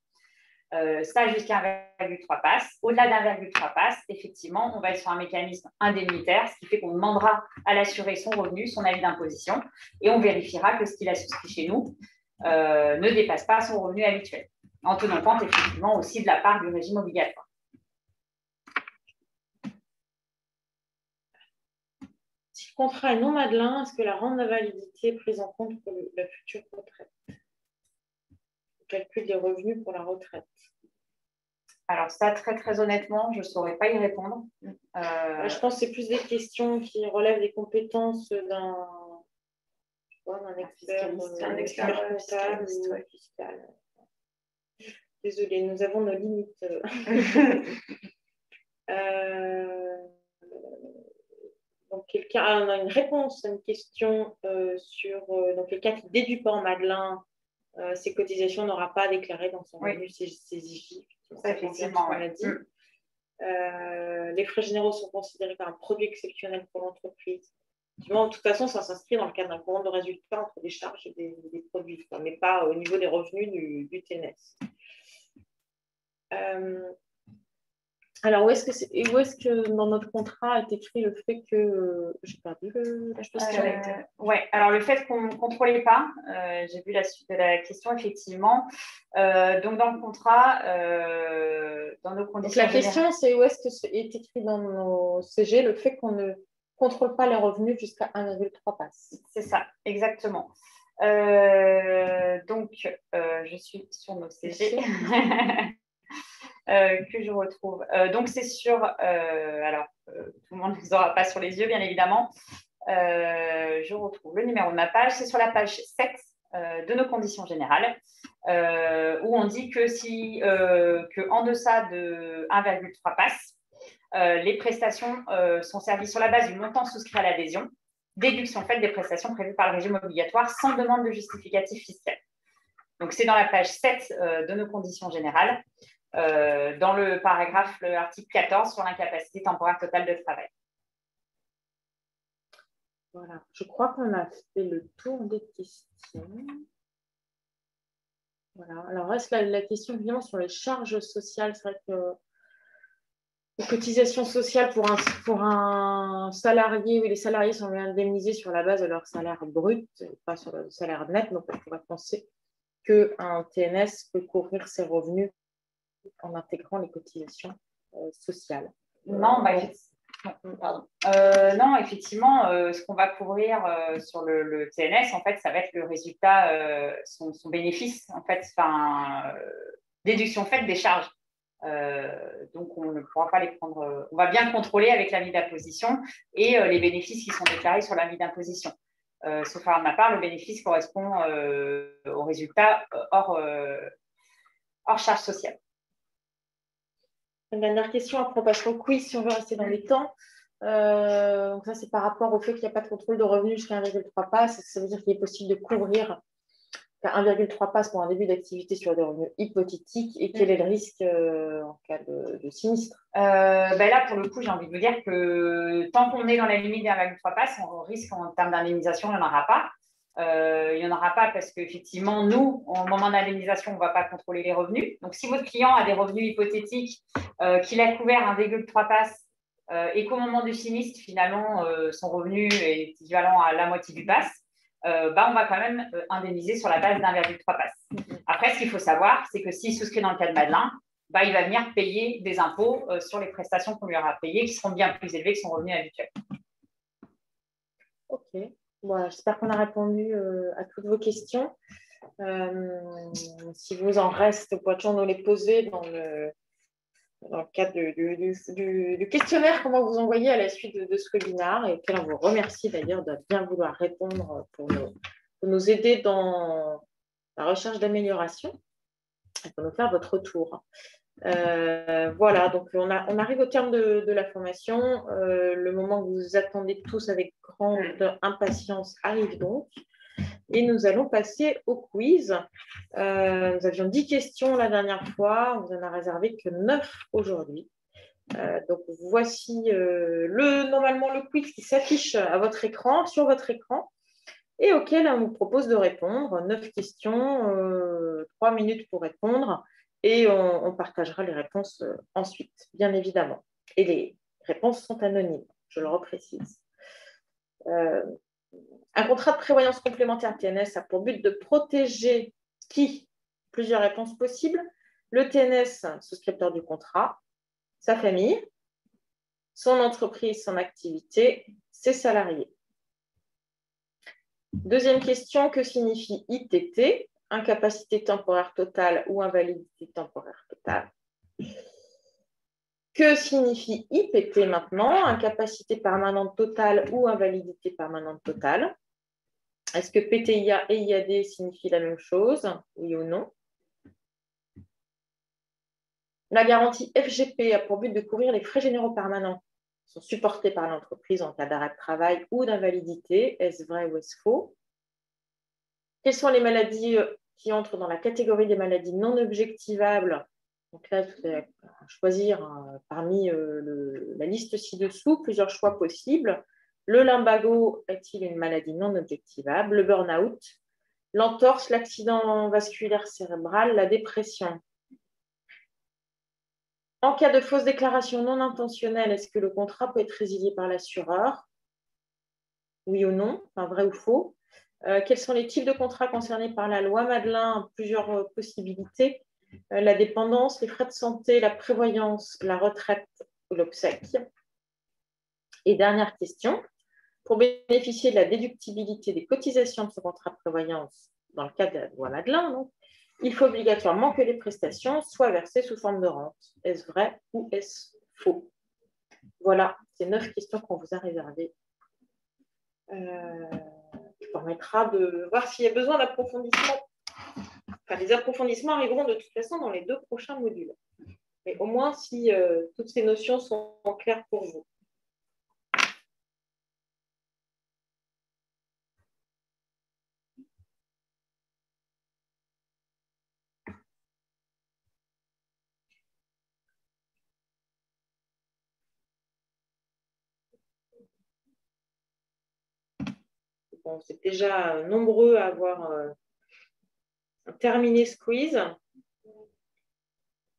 Ça jusqu'à 1,3 passe. Au-delà d'1,3 passe, effectivement, on va être sur un mécanisme indemnitaire, ce qui fait qu'on demandera à l'assuré son revenu, son avis d'imposition, et on vérifiera que ce qu'il a souscrit chez nous ne dépasse pas son revenu habituel, en tenant compte effectivement aussi de la part du régime obligatoire. Si le contrat est non Madelin, est-ce que la rente d'invalidité est prise en compte pour la future retraite? Le calcul des revenus pour la retraite. Alors ça, très très honnêtement, je ne saurais pas y répondre. Je pense que c'est plus des questions qui relèvent des compétences d'un expert comptable ou fiscal. Désolée, nous avons nos limites. Donc, quelqu'un a une réponse à une question sur donc, quelqu'un qui ne déduit pas en Madelin ses cotisations n'aura pas à déclarer dans son revenu ses IJ. Ça, effectivement, on l'a dit. Les frais généraux sont considérés comme un produit exceptionnel pour l'entreprise. De toute façon, ça s'inscrit dans le cadre d'un courant de résultats entre des charges et des produits, mais pas au niveau des revenus du TNS. Alors, où est-ce que dans notre contrat est écrit le fait que... J'ai perdu la question. Oui, alors le fait qu'on ne contrôlait pas, j'ai vu la suite de la question, effectivement. Donc, dans le contrat, dans nos conditions... Donc, la question, c'est où est-ce que est écrit dans nos CG le fait qu'on ne contrôle pas les revenus jusqu'à 1,3 passe. C'est ça, exactement. Donc, je suis sur nos CG. Que je retrouve. Donc, c'est sur... tout le monde ne les aura pas sur les yeux, bien évidemment. Je retrouve le numéro de ma page. C'est sur la page 7 de nos conditions générales, où on dit que si en deçà de 1,3 passe, les prestations sont servies sur la base du montant souscrit à l'adhésion, déduction faite des prestations prévues par le régime obligatoire sans demande de justificatif fiscal. Donc, c'est dans la page 7 de nos conditions générales, dans le paragraphe, l'article 14 sur l'incapacité temporaire totale de travail. Voilà, je crois qu'on a fait le tour des questions. Voilà, alors reste la question évidemment sur les charges sociales. C'est vrai que les cotisations sociales pour un salarié, oui, les salariés sont indemnisés sur la base de leur salaire brut, pas sur le salaire net, donc on pourrait penser qu'un TNS peut couvrir ses revenus en intégrant les cotisations sociales. Non, pardon. Non, effectivement, ce qu'on va couvrir sur le TNS, en fait, ça va être le résultat, son bénéfice, en fait, déduction faite des charges. Donc, on ne pourra pas les prendre. On va bien contrôler avec l'avis d'imposition et les bénéfices qui sont déclarés sur l'avis d'imposition. Sauf à ma part, le bénéfice correspond au résultat hors charge sociale. Une dernière question, après on passe au quiz si on veut rester dans les temps. Donc ça, c'est par rapport au fait qu'il n'y a pas de contrôle de revenus jusqu'à 1,3 passes. Ça veut dire qu'il est possible de couvrir 1,3 passes pour un début d'activité sur des revenus hypothétiques. Et quel est le risque en cas de sinistre? Là, pour le coup, j'ai envie de vous dire que tant qu'on est dans la limite des 1,3 passes, on risque en termes d'indemnisation, il n'y en aura pas. Il n'y en aura pas parce qu'effectivement, nous, au moment d'indemnisation, on ne va pas contrôler les revenus. Donc, si votre client a des revenus hypothétiques, qu'il a couvert 1,3 passes et qu'au moment du sinistre, finalement, son revenu est équivalent à la moitié du pass, on va quand même indemniser sur la base d'1,3 passes. Après, ce qu'il faut savoir, c'est que s'il souscrit dans le cas de Madeleine, il va venir payer des impôts sur les prestations qu'on lui aura payées qui seront bien plus élevées que son revenu habituel. Ok. Bon, j'espère qu'on a répondu à toutes vos questions. Si vous en reste, vous pouvez toujours nous les poser dans le cadre du questionnaire qu'on va vous envoyer à la suite de ce webinaire et auquel on vous remercie d'ailleurs de bien vouloir répondre pour nous aider dans la recherche d'amélioration et pour nous faire votre retour. Voilà, donc on arrive au terme de la formation. Le moment que vous attendez tous avec grande impatience arrive donc. Et nous allons passer au quiz. Nous avions 10 questions la dernière fois. On n'en a réservé que 9 aujourd'hui. Donc, voici normalement le quiz qui s'affiche à votre écran, sur votre écran, et auquel on vous propose de répondre. 9 questions, 3 minutes pour répondre, et on partagera les réponses ensuite, bien évidemment. Et les réponses sont anonymes, je le reprécise. Un contrat de prévoyance complémentaire TNS a pour but de protéger qui? Plusieurs réponses possibles. Le TNS, souscripteur du contrat, sa famille, son entreprise, son activité, ses salariés. Deuxième question, que signifie ITT? Incapacité temporaire totale ou invalidité temporaire totale. Que signifie IPT maintenant? Incapacité permanente totale ou invalidité permanente totale. Est-ce que PTIA et IAD signifient la même chose? Oui ou non? La garantie FGP a pour but de couvrir les frais généraux permanents qui sont supportés par l'entreprise en cas d'arrêt de travail ou d'invalidité. Est-ce vrai ou est-ce faux? Quelles sont les maladies qui entrent dans la catégorie des maladies non objectivables? Donc là, vous allez choisir parmi la liste ci-dessous, plusieurs choix possibles. Le lumbago est-il une maladie non objectivable? Le burn-out, l'entorse, l'accident vasculaire cérébral, la dépression. En cas de fausse déclaration non intentionnelle, est-ce que le contrat peut être résilié par l'assureur? Oui ou non? Enfin, vrai ou faux? Quels sont les types de contrats concernés par la loi Madeleine? Plusieurs possibilités. La dépendance, les frais de santé, la prévoyance, la retraite ou l'obsèque. Et dernière question. Pour bénéficier de la déductibilité des cotisations de ce contrat de prévoyance, dans le cas de la loi Madeleine, donc, il faut obligatoirement que les prestations soient versées sous forme de rente. Est-ce vrai ou est-ce faux? Voilà, c'est 9 questions qu'on vous a réservées. Qui permettra de voir s'il y a besoin d'approfondissement. Enfin, les approfondissements arriveront de toute façon dans les 2 prochains modules. Mais au moins si toutes ces notions sont claires pour vous. Bon, c'est déjà nombreux à avoir terminé ce quiz.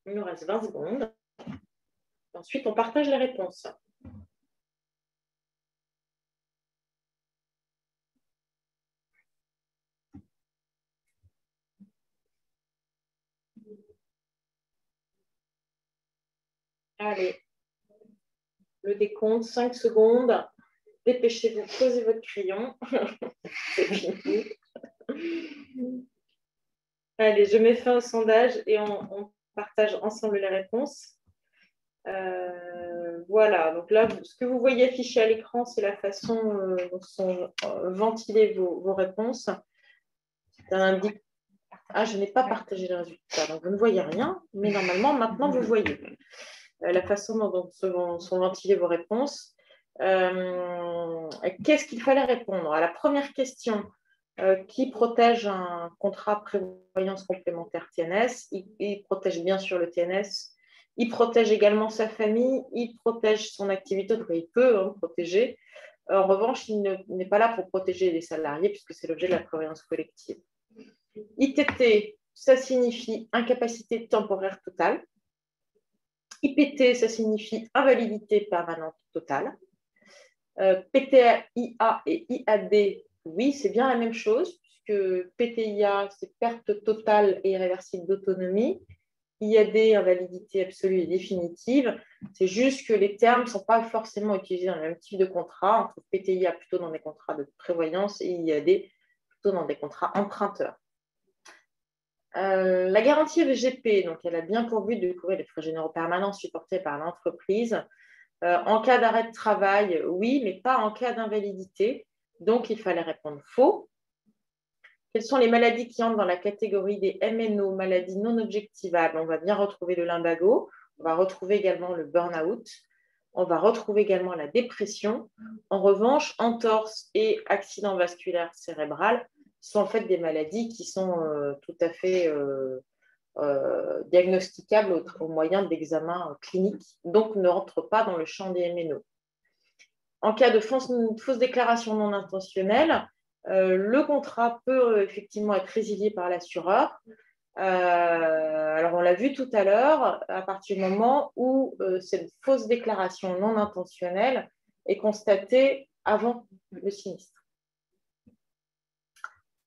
Il nous reste 20 secondes. Ensuite, on partage les réponses. Allez, le décompte, 5 secondes. Dépêchez-vous, posez votre crayon. C'est fini. Allez, je mets fin au sondage et on partage ensemble les réponses. Voilà, donc là, ce que vous voyez affiché à l'écran, c'est la façon dont sont ventilées vos réponses. Ah, je n'ai pas partagé les résultats, donc vous ne voyez rien, mais normalement, maintenant, vous voyez la façon dont sont ventilées vos réponses. Qu'est-ce qu'il fallait répondre? À la première question, qui protège un contrat prévoyance complémentaire TNS? Il protège bien sûr le TNS. Il protège également sa famille. Il protège son activité, donc il peut protéger. En revanche, il n'est pas là pour protéger les salariés puisque c'est l'objet de la prévoyance collective. ITT, ça signifie incapacité temporaire totale. IPT, ça signifie invalidité permanente totale. PTIA et IAD, oui, c'est bien la même chose, puisque PTIA, c'est perte totale et irréversible d'autonomie. IAD, invalidité absolue et définitive. C'est juste que les termes ne sont pas forcément utilisés dans le même type de contrat. On trouve PTIA plutôt dans des contrats de prévoyance et IAD plutôt dans des contrats emprunteurs. La garantie VGP, donc elle a bien pour but de couvrir les frais généraux permanents supportés par l'entreprise. En cas d'arrêt de travail, oui, mais pas en cas d'invalidité. Donc, il fallait répondre faux. Quelles sont les maladies qui entrent dans la catégorie des MNO, maladies non objectivables? On va bien retrouver le lumbago. On va retrouver également le burn-out. On va retrouver également la dépression. En revanche, entorse et accident vasculaire cérébral sont en fait des maladies qui sont tout à fait diagnosticables au moyen d'examens cliniques, donc ne rentrent pas dans le champ des MNO. En cas de fausse déclaration non intentionnelle, le contrat peut effectivement être résilié par l'assureur. Alors, on l'a vu tout à l'heure, à partir du moment où cette fausse déclaration non intentionnelle est constatée avant le sinistre.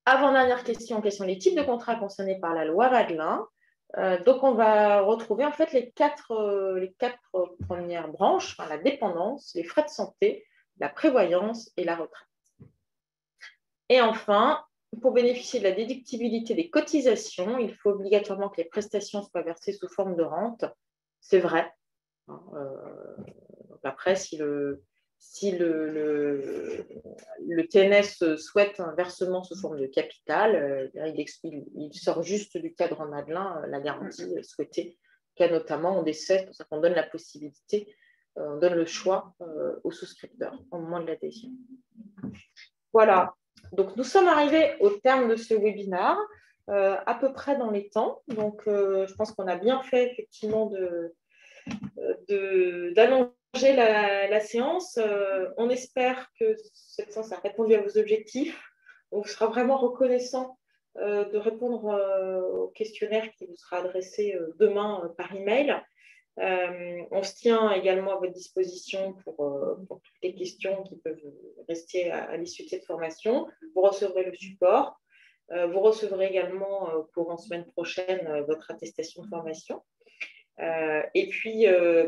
Avant-dernière question, quels sont les types de contrats concernés par la loi Madelin? Donc, on va retrouver en fait les quatre premières branches, enfin, la dépendance, les frais de santé, la prévoyance et la retraite. Et enfin, pour bénéficier de la déductibilité des cotisations, il faut obligatoirement que les prestations soient versées sous forme de rente. C'est vrai. Donc après, si le TNS souhaite un versement sous forme de capital, il sort juste du cadre Madelin la garantie souhaitée, cas notamment on décès, c'est pour ça qu'on donne la possibilité, on donne le choix aux souscripteurs au moment de l'adhésion. Voilà, donc nous sommes arrivés au terme de ce webinaire, à peu près dans les temps, donc je pense qu'on a bien fait effectivement d'allonger la séance. On espère que cette séance a répondu à vos objectifs. On vous sera vraiment reconnaissant de répondre au questionnaire qui vous sera adressé demain par email. On se tient également à votre disposition pour toutes les questions qui peuvent rester à l'issue de cette formation. Vous recevrez le support. Vous recevrez également courant semaine prochaine votre attestation de formation. Et puis,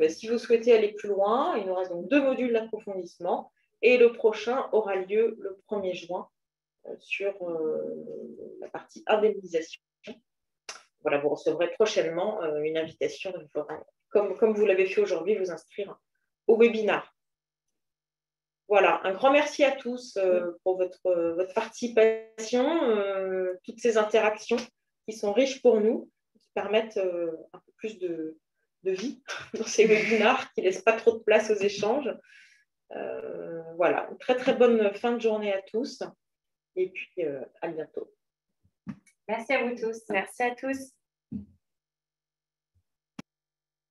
si vous souhaitez aller plus loin, il nous reste donc 2 modules d'approfondissement et le prochain aura lieu le 1er juin sur la partie indemnisation. Voilà, vous recevrez prochainement une invitation, comme vous l'avez fait aujourd'hui, vous inscrire au webinaire. Voilà, un grand merci à tous pour votre participation, toutes ces interactions qui sont riches pour nous, qui permettent un peu plus de vie dans ces webinaires, qui ne laissent pas trop de place aux échanges. Voilà, une très très bonne fin de journée à tous et puis à bientôt. Merci à vous tous. Merci à tous.